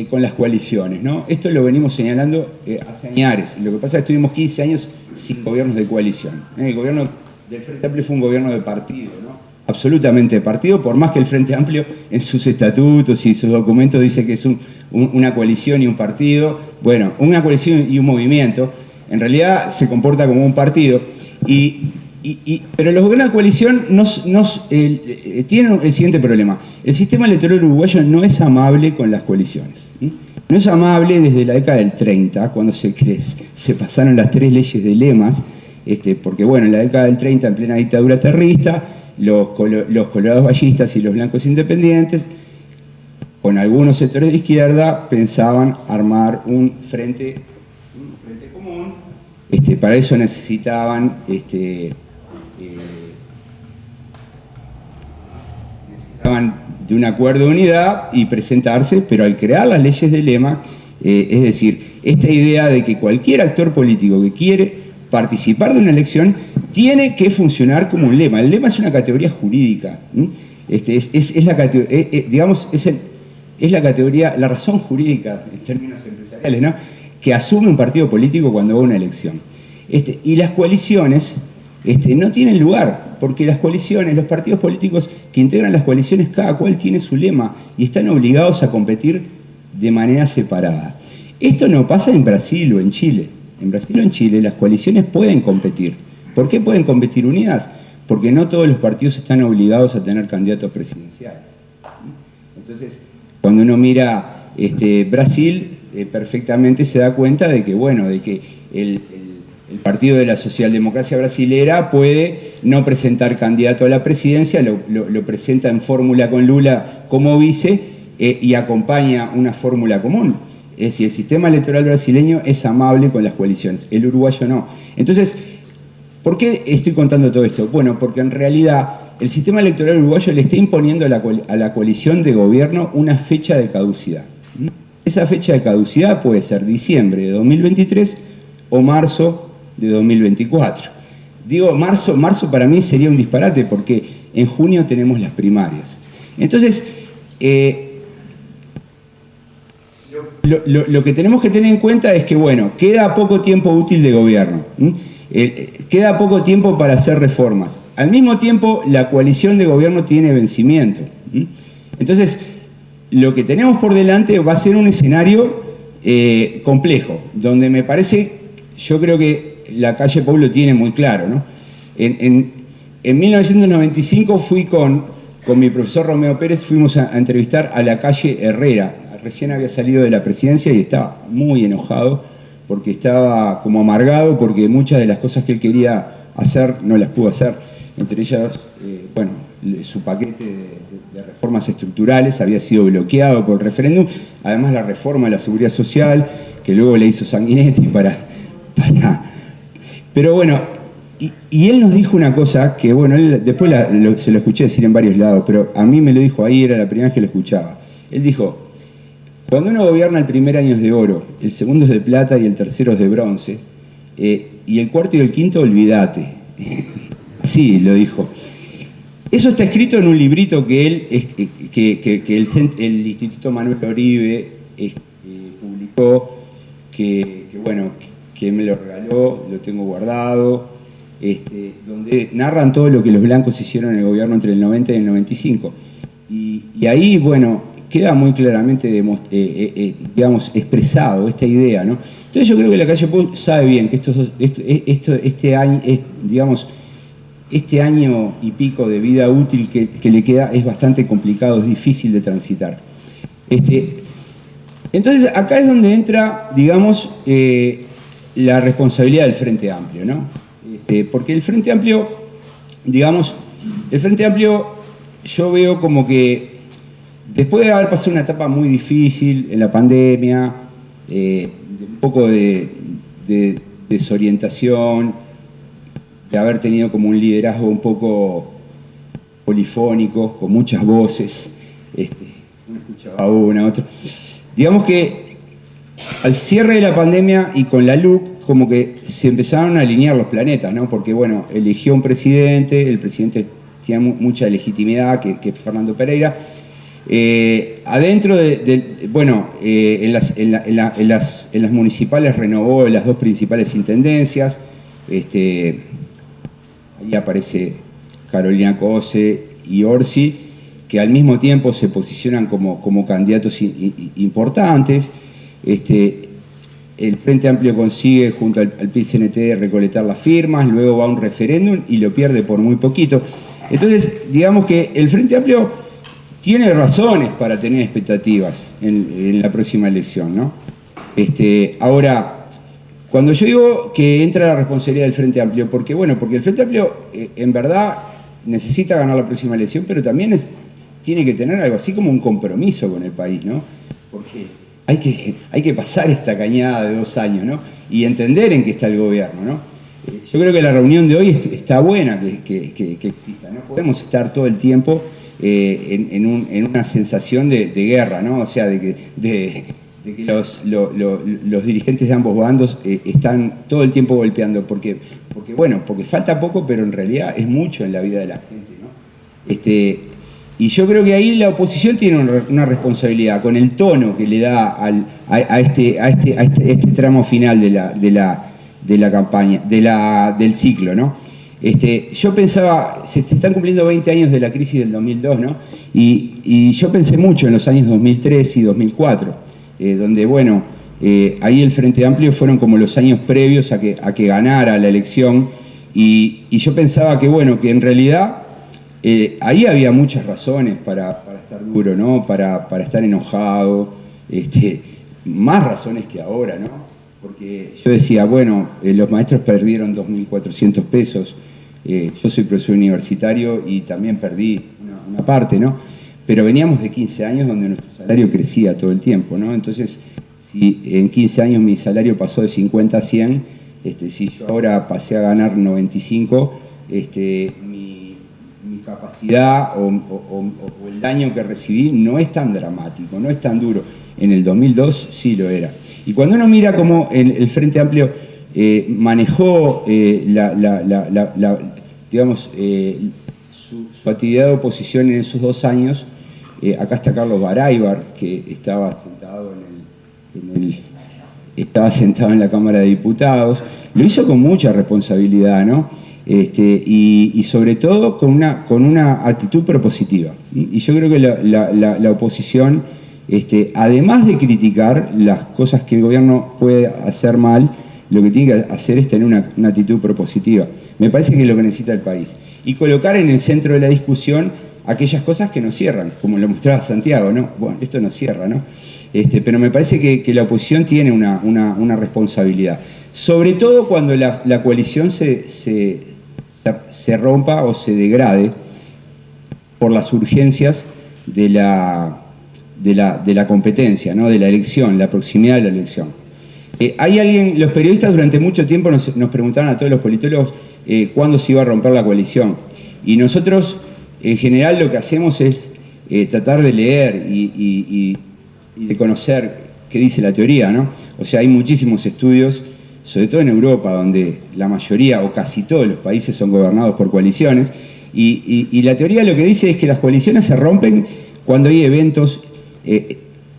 con las coaliciones, ¿no? Esto lo venimos señalando hace años. Lo que pasa es que estuvimos 15 años sin gobiernos de coalición. El gobierno del Frente Amplio fue un gobierno de partido, ¿no? Absolutamente de partido, por más que el Frente Amplio en sus estatutos y sus documentos dice que es una coalición y un partido. Bueno, una coalición y un movimiento. En realidad se comporta como un partido, pero los gobiernos de coalición tienen el siguiente problema. El sistema electoral uruguayo no es amable con las coaliciones. No es amable desde la década del 30, cuando se pasaron las 3 leyes de lemas, porque bueno, en la década del 30, en plena dictadura terrista, los colorados ballistas y los blancos independientes, con algunos sectores de izquierda, pensaban armar un frente común. Para eso necesitaban de un acuerdo de unidad y presentarse, pero al crear las leyes de lema, es decir, esta idea de que cualquier actor político que quiere participar de una elección tiene que funcionar como un lema. El lema es una categoría jurídica, es la categoría, la razón jurídica en términos empresariales, ¿no?, que asume un partido político cuando va a una elección. Y las coaliciones no tienen lugar, porque las coaliciones, los partidos políticos que integran las coaliciones, cada cual tiene su lema y están obligados a competir de manera separada. Esto no pasa en Brasil o en Chile. En Brasil o en Chile las coaliciones pueden competir. ¿Por qué pueden competir unidas? Porque no todos los partidos están obligados a tener candidatos presidenciales. Entonces, cuando uno mira Brasil, perfectamente se da cuenta de que, bueno, de que el partido de la socialdemocracia brasilera puede no presentar candidato a la presidencia, lo presenta en fórmula con Lula como vice y acompaña una fórmula común. Es decir, el sistema electoral brasileño es amable con las coaliciones, el uruguayo no. Entonces, ¿por qué estoy contando todo esto? Bueno, porque en realidad el sistema electoral uruguayo le está imponiendo a la coalición de gobierno una fecha de caducidad. Esa fecha de caducidad puede ser diciembre de 2023 o marzo de 2024. Digo, marzo para mí sería un disparate porque en junio tenemos las primarias. Entonces, lo que tenemos que tener en cuenta es que, bueno, queda poco tiempo útil de gobierno. Queda poco tiempo para hacer reformas. Al mismo tiempo, la coalición de gobierno tiene vencimiento. Entonces, lo que tenemos por delante va a ser un escenario complejo, donde me parece, yo creo que la calle Pou lo tiene muy claro, ¿no? En 1995 fui con mi profesor Romeo Pérez, fuimos a entrevistar a la calle Herrera. Recién había salido de la presidencia y estaba muy enojado porque estaba como amargado porque muchas de las cosas que él quería hacer no las pudo hacer. Entre ellas, bueno, su paquete de reformas estructurales había sido bloqueado por el referéndum. Además, la reforma de la seguridad social, que luego le hizo Sanguinetti Pero bueno, y él nos dijo una cosa que, bueno, después se lo escuché decir en varios lados, pero a mí me lo dijo ahí, era la primera vez que lo escuchaba. Él dijo: cuando uno gobierna, el primer año es de oro, el segundo es de plata y el tercero es de bronce, y el cuarto y el quinto, olvídate. Sí, lo dijo. Eso está escrito en un librito que el Instituto Manuel Oribe publicó, que me lo regaló, lo tengo guardado. donde narran todo lo que los blancos hicieron en el gobierno entre el 90 y el 95. Y ahí, bueno, queda muy claramente, digamos, expresado esta idea, ¿no? Entonces yo creo que Lacalle Pou sabe bien que este año, digamos, este año y pico de vida útil que le queda es bastante complicado, es difícil de transitar. Entonces acá es donde entra, digamos, la responsabilidad del Frente Amplio, ¿no? Porque el Frente Amplio, digamos, yo veo como que después de haber pasado una etapa muy difícil en la pandemia, un poco de desorientación, de haber tenido como un liderazgo un poco polifónico, con muchas voces, uno escuchaba a una, otro. Digamos que al cierre de la pandemia y con la LUC, como que se empezaron a alinear los planetas, ¿no? Porque, bueno, eligió un presidente, el presidente tiene mucha legitimidad, que es Fernando Pereira. Adentro en las municipales renovó las dos principales intendencias. Ahí aparece Carolina Cose y Orsi, que al mismo tiempo se posicionan como candidatos importantes. El Frente Amplio consigue junto al PCNT recolectar las firmas, luego va a un referéndum y lo pierde por muy poquito. Entonces, digamos que el Frente Amplio tiene razones para tener expectativas en la próxima elección, ¿no? Ahora, cuando yo digo que entra la responsabilidad del Frente Amplio, porque el Frente Amplio en verdad necesita ganar la próxima elección, pero también tiene que tener algo así como un compromiso con el país, ¿no? Porque hay que pasar esta cañada de 2 años, ¿no? Y entender en qué está el gobierno, ¿no? Yo creo que la reunión de hoy está buena que exista, ¿no? Podemos estar todo el tiempo en una sensación de guerra, ¿no? O sea, de que los dirigentes de ambos bandos están todo el tiempo golpeando, porque falta poco, pero en realidad es mucho en la vida de la gente, ¿no? Y yo creo que ahí la oposición tiene una responsabilidad con el tono que le da a este tramo final de la campaña, del ciclo, ¿no? Yo pensaba, se están cumpliendo 20 años de la crisis del 2002, ¿no? Y yo pensé mucho en los años 2003 y 2004, donde, ahí el Frente Amplio fueron como los años previos a que ganara la elección, y yo pensaba que en realidad ahí había muchas razones para estar duro, ¿no? Para estar enojado, más razones que ahora, ¿no? Porque yo decía, los maestros perdieron 2.400 pesos, yo soy profesor universitario y también perdí una parte, ¿no? Pero veníamos de 15 años donde nuestro salario crecía todo el tiempo, ¿no? Entonces, si en 15 años mi salario pasó de 50 a 100, si yo ahora pasé a ganar 95, mi capacidad o el daño que recibí no es tan dramático, no es tan duro. En el 2002 sí lo era. Y cuando uno mira cómo el Frente Amplio manejó su actividad de oposición en esos 2 años, acá está Carlos Baraybar, que estaba sentado en la Cámara de Diputados, lo hizo con mucha responsabilidad, ¿no? Y sobre todo con una actitud propositiva. Y yo creo que la oposición, además de criticar las cosas que el gobierno puede hacer mal, lo que tiene que hacer es tener una actitud propositiva. Me parece que es lo que necesita el país. Y colocar en el centro de la discusión aquellas cosas que nos cierran, como lo mostraba Santiago, ¿no? Esto nos cierra, ¿no? Pero me parece que la oposición tiene una responsabilidad. Sobre todo cuando la coalición se rompa o se degrade por las urgencias de la competencia, ¿no? De la elección, la proximidad de la elección. Los periodistas durante mucho tiempo nos preguntaban a todos los politólogos cuándo se iba a romper la coalición. Y nosotros, en general, lo que hacemos es tratar de leer y de conocer qué dice la teoría, ¿no? O sea, hay muchísimos estudios, sobre todo en Europa, donde la mayoría o casi todos los países son gobernados por coaliciones, y la teoría lo que dice es que las coaliciones se rompen cuando hay eventos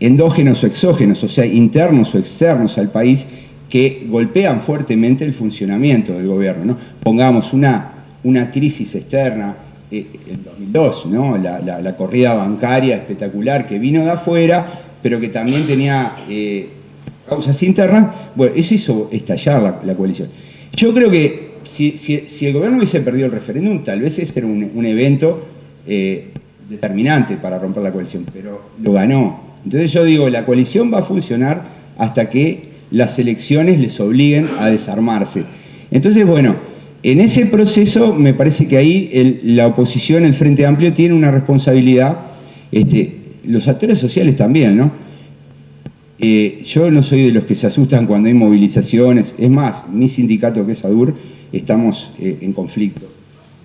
endógenos o exógenos, o sea, internos o externos al país, que golpean fuertemente el funcionamiento del gobierno, ¿no? Pongamos una crisis externa, en 2002, ¿no? La corrida bancaria espectacular que vino de afuera, pero que también tenía causas internas. Bueno, eso hizo estallar la coalición. Yo creo que si el gobierno hubiese perdido el referéndum, tal vez ese era un evento determinante para romper la coalición, pero lo ganó. Entonces yo digo, la coalición va a funcionar hasta que las elecciones les obliguen a desarmarse. Entonces, bueno, en ese proceso me parece que ahí la oposición, el Frente Amplio, tiene una responsabilidad, los actores sociales también, ¿no? Yo no soy de los que se asustan cuando hay movilizaciones, es más, mi sindicato, que es ADUR, estamos en conflicto,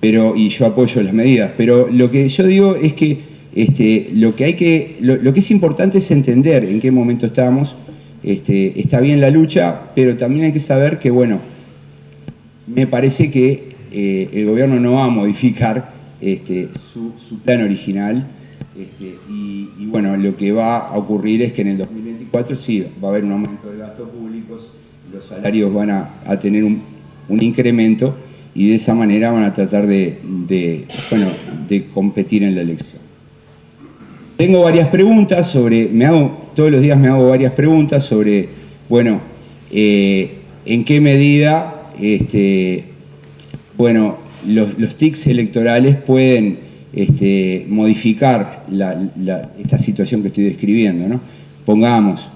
y yo apoyo las medidas, pero lo que yo digo es que lo que es importante es entender en qué momento estamos. Está bien la lucha, pero también hay que saber que, bueno, me parece que el gobierno no va a modificar su plan original, y bueno, lo que va a ocurrir es que en el 2024 sí va a haber un aumento de gastos públicos, los salarios van a tener un incremento, y de esa manera van a tratar de competir en la elección. Tengo varias preguntas todos los días me hago varias preguntas sobre, bueno, en qué medida, los tics electorales pueden modificar esta situación que estoy describiendo, ¿no? Pongamos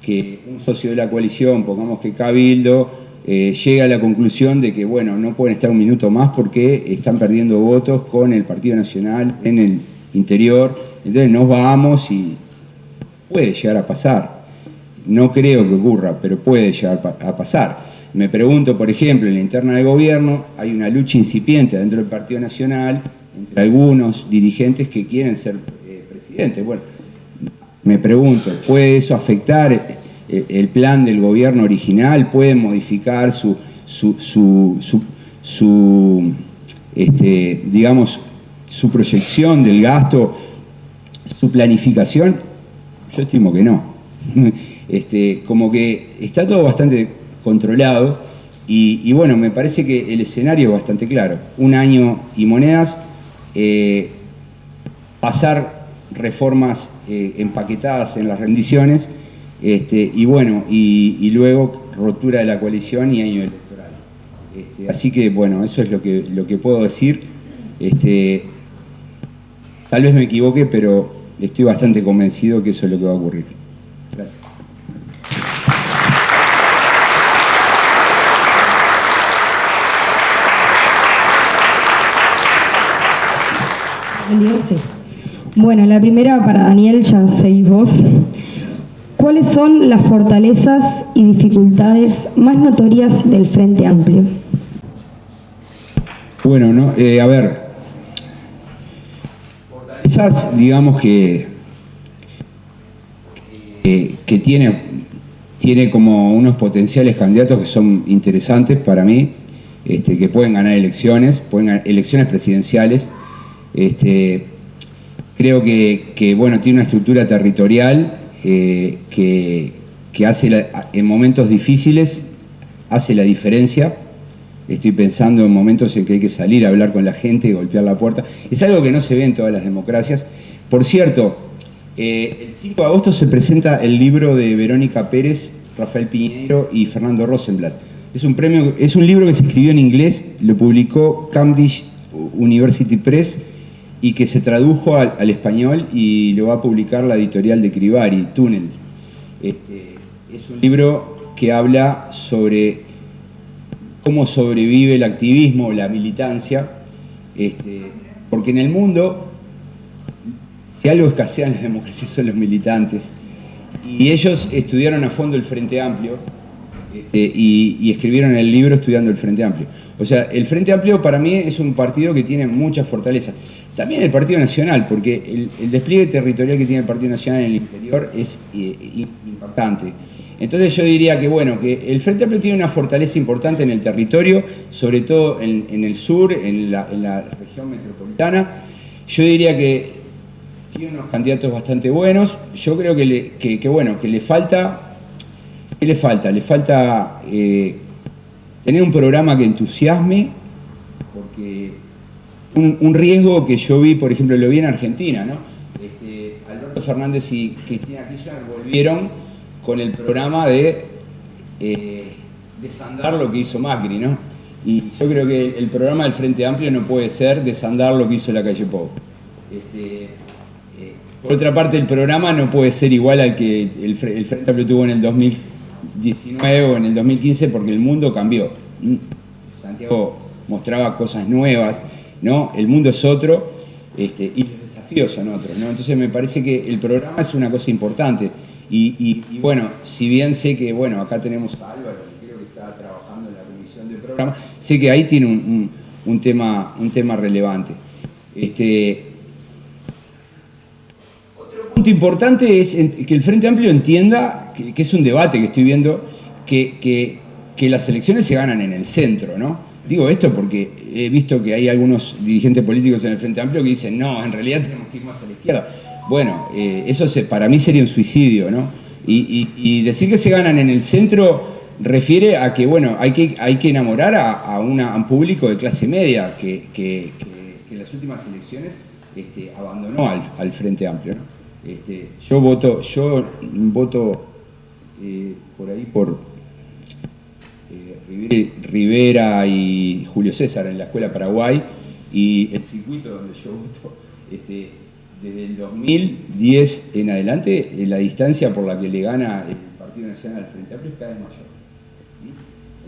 que un socio de la coalición, pongamos que Cabildo, llega a la conclusión de que, bueno, no pueden estar un minuto más porque están perdiendo votos con el Partido Nacional en el interior, entonces nos vamos, y puede llegar a pasar. No creo que ocurra, pero puede llegar a pasar. Me pregunto, por ejemplo, en la interna del gobierno hay una lucha incipiente dentro del Partido Nacional entre algunos dirigentes que quieren ser presidentes. Bueno, me pregunto, ¿puede eso afectar el plan del gobierno original? ¿Puede modificar digamos, su proyección del gasto, su planificación? Yo estimo que no. Como que está todo bastante controlado, y bueno, me parece que el escenario es bastante claro. Un año y monedas, pasar reformas empaquetadas en las rendiciones, y bueno, y luego rotura de la coalición y año electoral. Así que bueno, eso es lo que puedo decir. Tal vez me equivoque, pero estoy bastante convencido que eso es lo que va a ocurrir. Gracias. Sí. Bueno, la primera para Daniel, ya seguís vos. ¿Cuáles son las fortalezas y dificultades más notorias del Frente Amplio? Bueno, a ver, fortalezas, digamos que tiene como unos potenciales candidatos que son interesantes para mí, que pueden ganar elecciones presidenciales. Creo que bueno, tiene una estructura territorial que hace en momentos difíciles hace la diferencia. Estoy pensando en momentos en que hay que salir a hablar con la gente y golpear la puerta. Es algo que no se ve en todas las democracias. Por cierto, el 5 de agosto se presenta el libro de Verónica Pérez, Rafael Piñeiro y Fernando Rosenblatt. Es un libro que se escribió en inglés, lo publicó Cambridge University Press, y que se tradujo al español y lo va a publicar la editorial de Crivari, Túnel. Es un libro que habla sobre cómo sobrevive el activismo, la militancia, porque en el mundo, si algo escasea en la democracia son los militantes, y ellos estudiaron a fondo el Frente Amplio, y escribieron el libro estudiando el Frente Amplio. O sea, el Frente Amplio para mí es un partido que tiene mucha fortaleza. También el Partido Nacional, porque el despliegue territorial que tiene el Partido Nacional en el interior es impactante. Entonces yo diría que, bueno, que el Frente Amplio tiene una fortaleza importante en el territorio, sobre todo en el sur, en la región metropolitana. Yo diría que tiene unos candidatos bastante buenos. Yo creo que le falta ¿qué le falta? Le falta tener un programa que entusiasme, porque un riesgo que yo vi, por ejemplo, lo vi en Argentina, ¿no? Alberto Fernández y Cristina Kirchner volvieron con el programa de desandar lo que hizo Macri, ¿no? Y yo creo que el programa del Frente Amplio no puede ser desandar lo que hizo la calle Pou. Por otra parte, el programa no puede ser igual al que el Frente Amplio tuvo en el 2019 o en el 2015, porque el mundo cambió. Santiago mostraba cosas nuevas, ¿no? El mundo es otro, y los desafíos son otros, ¿no? Entonces me parece que el programa es una cosa importante. Y bueno, si bien sé que, bueno, acá tenemos a Álvaro, que creo que está trabajando en la revisión del programa, sé que ahí tiene un tema relevante. Otro punto importante es que el Frente Amplio entienda que es un debate que estoy viendo, que las elecciones se ganan en el centro, ¿no? Digo esto porque he visto que hay algunos dirigentes políticos en el Frente Amplio que dicen, no, en realidad tenemos que ir más a la izquierda. Bueno, eso para mí sería un suicidio, ¿no? Y decir que se ganan en el centro refiere a que, bueno, hay que enamorar a un público de clase media que en las últimas elecciones abandonó al Frente Amplio, ¿no? Yo voto por ahí por Rivera y Julio César en la Escuela Paraguay, y el circuito donde yo voto, desde el 2010 en adelante, la distancia por la que le gana el Partido Nacional al Frente Amplio es cada vez mayor.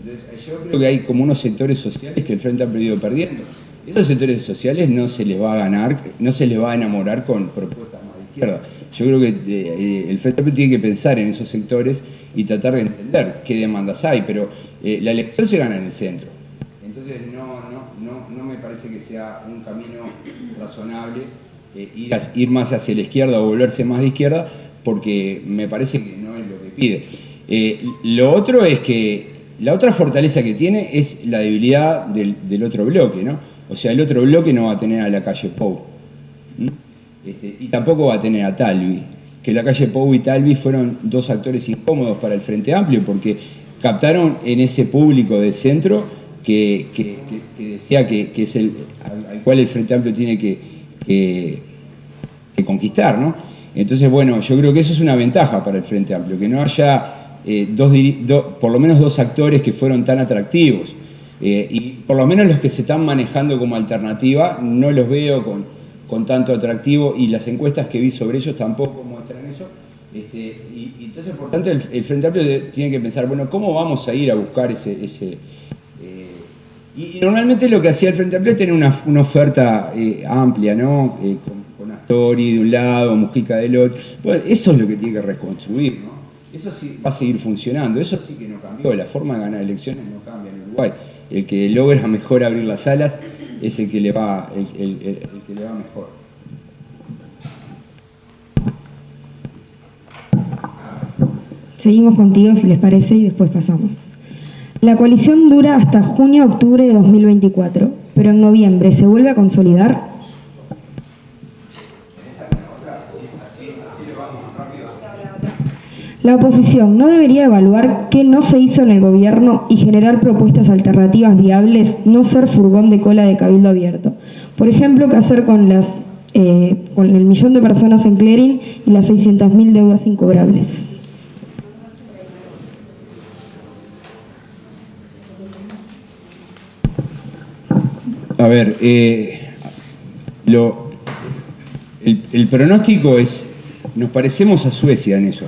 Entonces, yo creo que hay como unos sectores sociales que el Frente Amplio ha ido perdiendo. Esos sectores sociales no se les va a ganar, no se les va a enamorar con propuestas más de izquierda. Yo creo que el Frente Amplio tiene que pensar en esos sectores y tratar de entender qué demandas hay, pero la elección se gana en el centro. Entonces no me parece que sea un camino razonable ir más hacia la izquierda o volverse más de izquierda, porque me parece que no es lo que pide. Lo otro es que la otra fortaleza que tiene es la debilidad del otro bloque, ¿no? O sea, el otro bloque no va a tener a la calle Pou, y tampoco va a tener a Talvi, que la calle Pou y Talvi fueron dos actores incómodos para el Frente Amplio, porque captaron en ese público de centro que decía que es al cual el Frente Amplio tiene que conquistar, ¿no? Entonces, bueno, yo creo que eso es una ventaja para el Frente Amplio, que no haya por lo menos dos actores que fueron tan atractivos, y por lo menos los que se están manejando como alternativa no los veo con tanto atractivo, y las encuestas que vi sobre ellos tampoco muestran eso. Y entonces, por tanto, el Frente Amplio tiene que pensar, bueno, ¿cómo vamos a ir a buscar ese y normalmente lo que hacía el Frente Amplio es tener una oferta amplia, ¿no? Con Astori de un lado, Mujica del otro. Bueno, eso es lo que tiene que reconstruir, ¿no? Eso sí va a seguir funcionando, eso sí que no cambió, la forma de ganar elecciones no cambia en Uruguay. El que logra mejor abrir las alas es el que le va mejor. Seguimos contigo, si les parece, y después pasamos. La coalición dura hasta junio-octubre de 2024, pero en noviembre ¿se vuelve a consolidar? La oposición no debería evaluar qué no se hizo en el gobierno y generar propuestas alternativas viables, no ser furgón de cola de cabildo abierto. Por ejemplo, qué hacer con el 1.000.000 de personas en clearing y las 600.000 deudas incobrables. A ver, el pronóstico es, nos parecemos a Suecia en eso.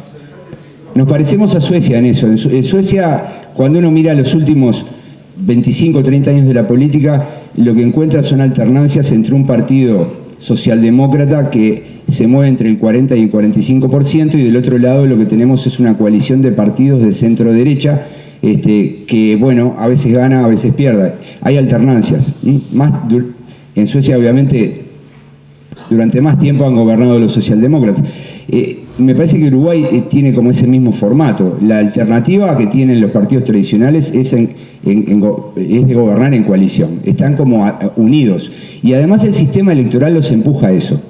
Nos parecemos a Suecia en eso. En Suecia, cuando uno mira los últimos 25 o 30 años de la política, lo que encuentra son alternancias entre un partido socialdemócrata que se mueve entre el 40 y el 45%, y del otro lado lo que tenemos es una coalición de partidos de centro-derecha, que, bueno, a veces gana, a veces pierde. Hay alternancias. En Suecia, obviamente, durante más tiempo han gobernado los socialdemócratas. Me parece que Uruguay tiene como ese mismo formato. La alternativa que tienen los partidos tradicionales es de gobernar en coalición. Están como unidos. Y además el sistema electoral los empuja a eso.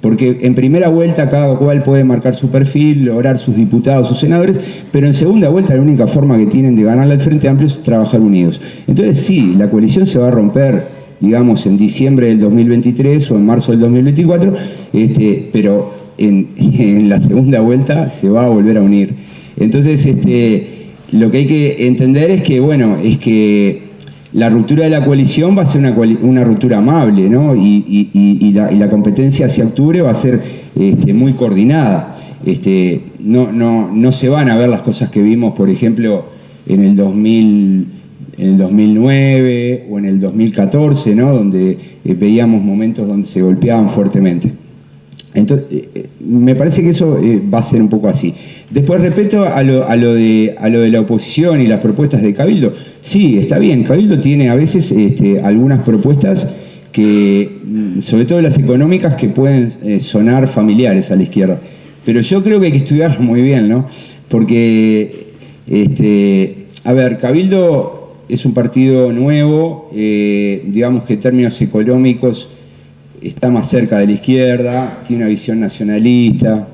Porque en primera vuelta cada cual puede marcar su perfil, lograr sus diputados, sus senadores, pero en segunda vuelta la única forma que tienen de ganarle al Frente Amplio es trabajar unidos. Entonces sí, la coalición se va a romper, digamos, en diciembre del 2023 o en marzo del 2024, pero en la segunda vuelta se va a volver a unir. Entonces, lo que hay que entender es que, bueno, es que la ruptura de la coalición va a ser una ruptura amable, ¿no? Y la competencia hacia octubre va a ser muy coordinada. No se van a ver las cosas que vimos, por ejemplo, en el 2009 o en el 2014, ¿no? Donde veíamos momentos donde se golpeaban fuertemente. Entonces, me parece que eso va a ser un poco así. Después, respecto a lo de la oposición y las propuestas de Cabildo, sí, está bien. Cabildo tiene a veces algunas propuestas que, sobre todo las económicas, que pueden sonar familiares a la izquierda. Pero yo creo que hay que estudiarlo muy bien, ¿no? Porque, a ver, Cabildo es un partido nuevo, digamos que en términos económicos está más cerca de la izquierda, tiene una visión nacionalista,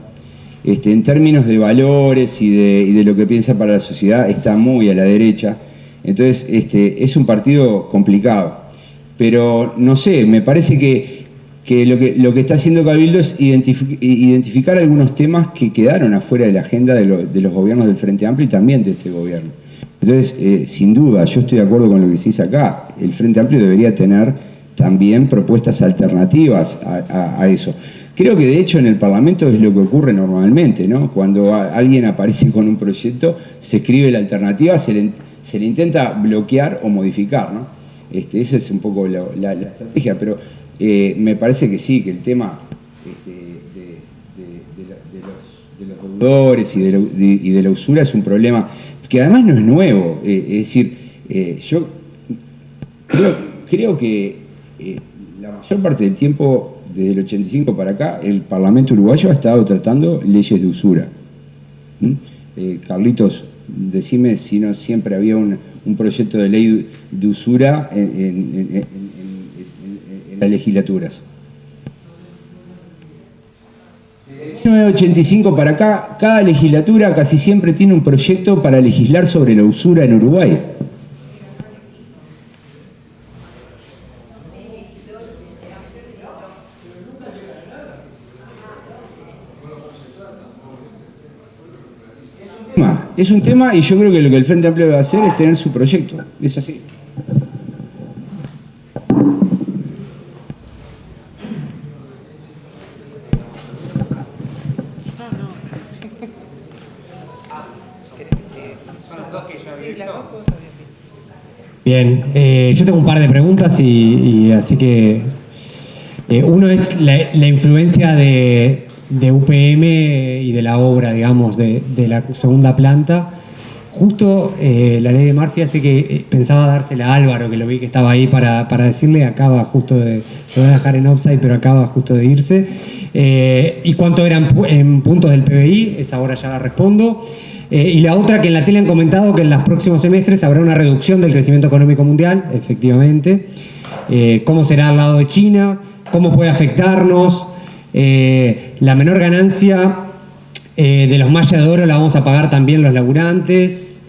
en términos de valores y de lo que piensa para la sociedad está muy a la derecha. Entonces es un partido complicado, pero no sé, me parece que lo que está haciendo Cabildo es identificar algunos temas que quedaron afuera de la agenda de los gobiernos del Frente Amplio y también de este gobierno. Entonces, sin duda, yo estoy de acuerdo con lo que se dice acá, el Frente Amplio debería tener también propuestas alternativas a eso. Creo que de hecho en el Parlamento es lo que ocurre normalmente, ¿no? Cuando alguien aparece con un proyecto, se escribe la alternativa, se le intenta bloquear o modificar, ¿no? Esa es un poco la estrategia, pero me parece que sí, que el tema de los deudores y de la usura es un problema que además no es nuevo. Es decir, yo creo que la mayor parte del tiempo, desde el 85 para acá, el Parlamento uruguayo ha estado tratando leyes de usura. Carlitos, decime si no siempre había un proyecto de ley de usura en las legislaturas. Desde 1985 para acá, cada legislatura casi siempre tiene un proyecto para legislar sobre la usura en Uruguay. Es un tema y yo creo que lo que el Frente Amplio va a hacer es tener su proyecto. Es así. Bien, yo tengo un par de preguntas y así que uno es la influencia de UPM y de la obra, digamos, de la segunda planta. Justo la ley de Murphy hace que pensaba dársela a Álvaro, que lo vi que estaba ahí para decirle, acaba justo de, lo voy a dejar en offside, pero acaba justo de irse. ¿Y cuánto eran en puntos del PBI? Esa ahora ya la respondo. Y la otra, que en la tele han comentado que en los próximos semestres habrá una reducción del crecimiento económico mundial, efectivamente. ¿Cómo será al lado de China? ¿Cómo puede afectarnos? La menor ganancia de los mallas de oro la vamos a pagar también los laburantes.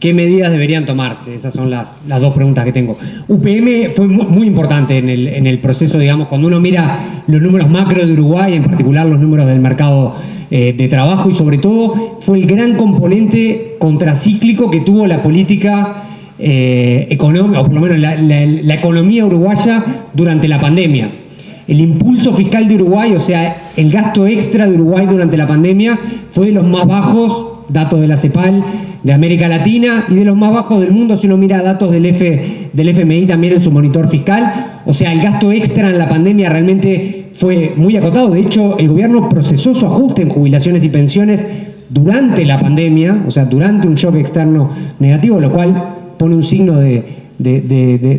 ¿Qué medidas deberían tomarse? Esas son las dos preguntas que tengo. UPM fue muy importante en el proceso, digamos, cuando uno mira los números macro de Uruguay, en particular los números del mercado de trabajo, y sobre todo fue el gran componente contracíclico que tuvo la política económica, o por lo menos la economía uruguaya durante la pandemia. El impulso fiscal de Uruguay, o sea, el gasto extra de Uruguay durante la pandemia, fue de los más bajos, datos de la CEPAL, de América Latina, y de los más bajos del mundo si uno mira datos del FMI también en su monitor fiscal. O sea, el gasto extra en la pandemia realmente fue muy acotado. De hecho, el gobierno procesó su ajuste en jubilaciones y pensiones durante la pandemia, o sea, durante un shock externo negativo, lo cual pone un signo de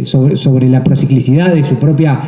sobre la prociclicidad de su propia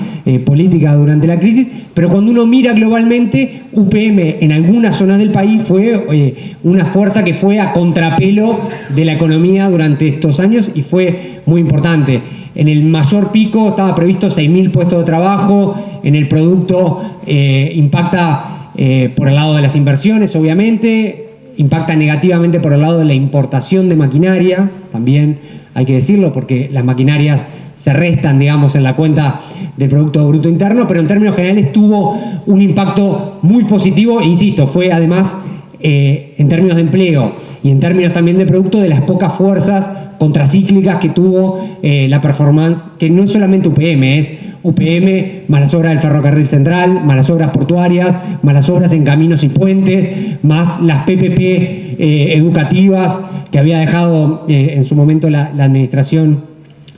política durante la crisis, pero cuando uno mira globalmente, UPM en algunas zonas del país fue una fuerza que fue a contrapelo de la economía durante estos años y fue muy importante. En el mayor pico estaba previsto 6.000 puestos de trabajo, en el producto impacta por el lado de las inversiones, obviamente, impacta negativamente por el lado de la importación de maquinaria, también hay que decirlo, porque las maquinarias se restan, digamos, en la cuenta del Producto Bruto Interno, pero en términos generales tuvo un impacto muy positivo, e insisto, fue además, en términos de empleo y en términos también de producto, de las pocas fuerzas contracíclicas que tuvo la performance, que no es solamente UPM, es UPM más las obras del ferrocarril central, más las obras portuarias, más las obras en caminos y puentes, más las PPP educativas que había dejado en su momento la administración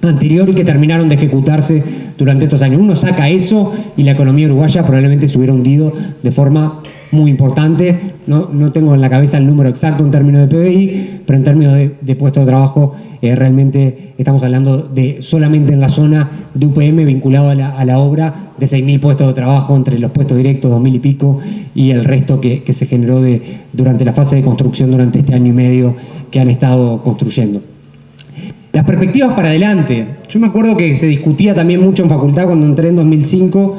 anterior y que terminaron de ejecutarse durante estos años. Uno saca eso y la economía uruguaya probablemente se hubiera hundido de forma muy importante. No tengo en la cabeza el número exacto en términos de PBI, pero en términos de puestos de trabajo realmente estamos hablando de solamente en la zona de UPM vinculado a la obra de 6.000 puestos de trabajo entre los puestos directos, 2.000 y pico, y el resto que se generó durante la fase de construcción durante este año y medio que han estado construyendo. Las perspectivas para adelante. Yo me acuerdo que se discutía también mucho en facultad cuando entré en 2005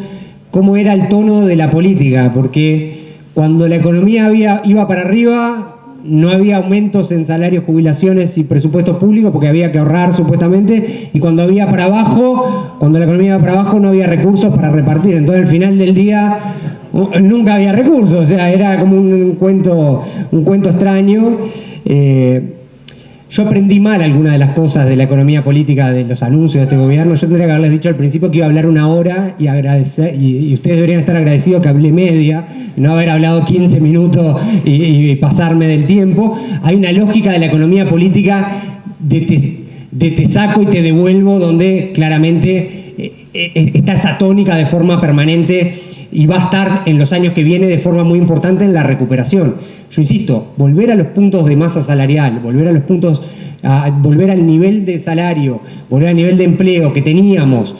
cómo era el tono de la política, porque cuando la economía iba para arriba no había aumentos en salarios, jubilaciones y presupuestos públicos porque había que ahorrar supuestamente, y cuando la economía iba para abajo no había recursos para repartir. Entonces al final del día nunca había recursos, o sea, era como un cuento extraño. Yo aprendí mal algunas de las cosas de la economía política de los anuncios de este gobierno. Yo tendría que haberles dicho al principio que iba a hablar una hora y ustedes deberían estar agradecidos que hablé media, no haber hablado 15 minutos y pasarme del tiempo. Hay una lógica de la economía política de te saco y te devuelvo, donde claramente está esa tónica de forma permanente y va a estar en los años que vienen de forma muy importante en la recuperación. Yo insisto, volver a los puntos de masa salarial, volver al nivel de salario, volver al nivel de empleo que teníamos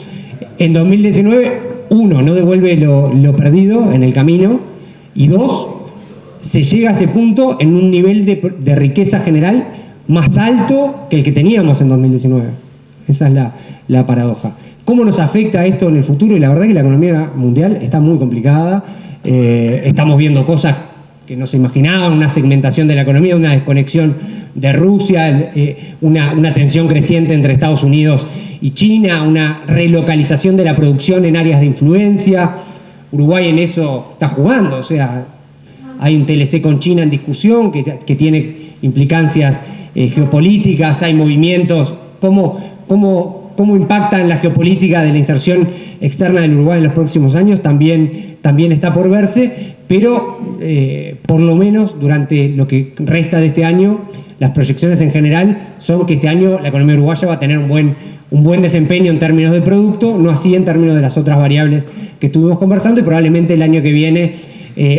en 2019, uno, no devuelve lo perdido en el camino, y dos, se llega a ese punto en un nivel de riqueza general más alto que el que teníamos en 2019. Esa es la paradoja. ¿Cómo nos afecta esto en el futuro? Y la verdad es que la economía mundial está muy complicada. Estamos viendo cosas que no se imaginaban, una segmentación de la economía, una desconexión de Rusia, una tensión creciente entre Estados Unidos y China, una relocalización de la producción en áreas de influencia. Uruguay en eso está jugando, o sea, hay un TLC con China en discusión que tiene implicancias geopolíticas, hay movimientos, cómo impactan la geopolítica de la inserción externa del Uruguay en los próximos años, también está por verse, pero por lo menos durante lo que resta de este año, las proyecciones en general son que este año la economía uruguaya va a tener un buen desempeño en términos de producto, no así en términos de las otras variables que estuvimos conversando, y probablemente el año que viene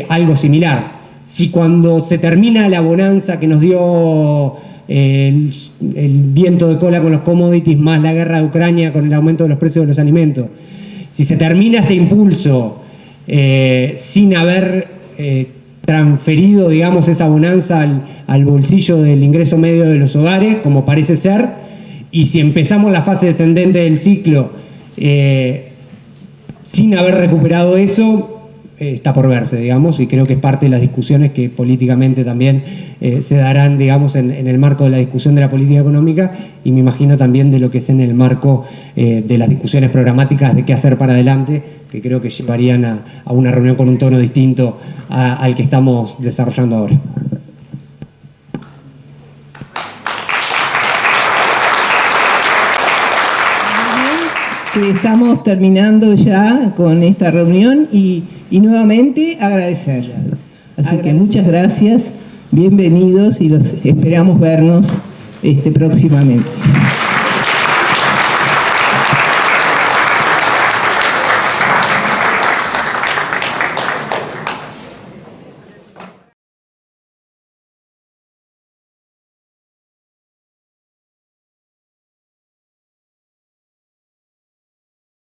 algo similar. Si cuando se termina la bonanza que nos dio el viento de cola con los commodities, más la guerra de Ucrania con el aumento de los precios de los alimentos, si se termina ese impulso sin haber transferido, digamos, esa bonanza al bolsillo del ingreso medio de los hogares, como parece ser, y si empezamos la fase descendente del ciclo sin haber recuperado eso, está por verse, digamos, y creo que es parte de las discusiones que políticamente también se darán, digamos, en el marco de la discusión de la política económica, y me imagino también de lo que es en el marco de las discusiones programáticas de qué hacer para adelante, que creo que llevarían a una reunión con un tono distinto al que estamos desarrollando ahora. Estamos terminando ya con esta reunión y nuevamente agradecerles. Así que muchas gracias, bienvenidos y los esperamos vernos próximamente.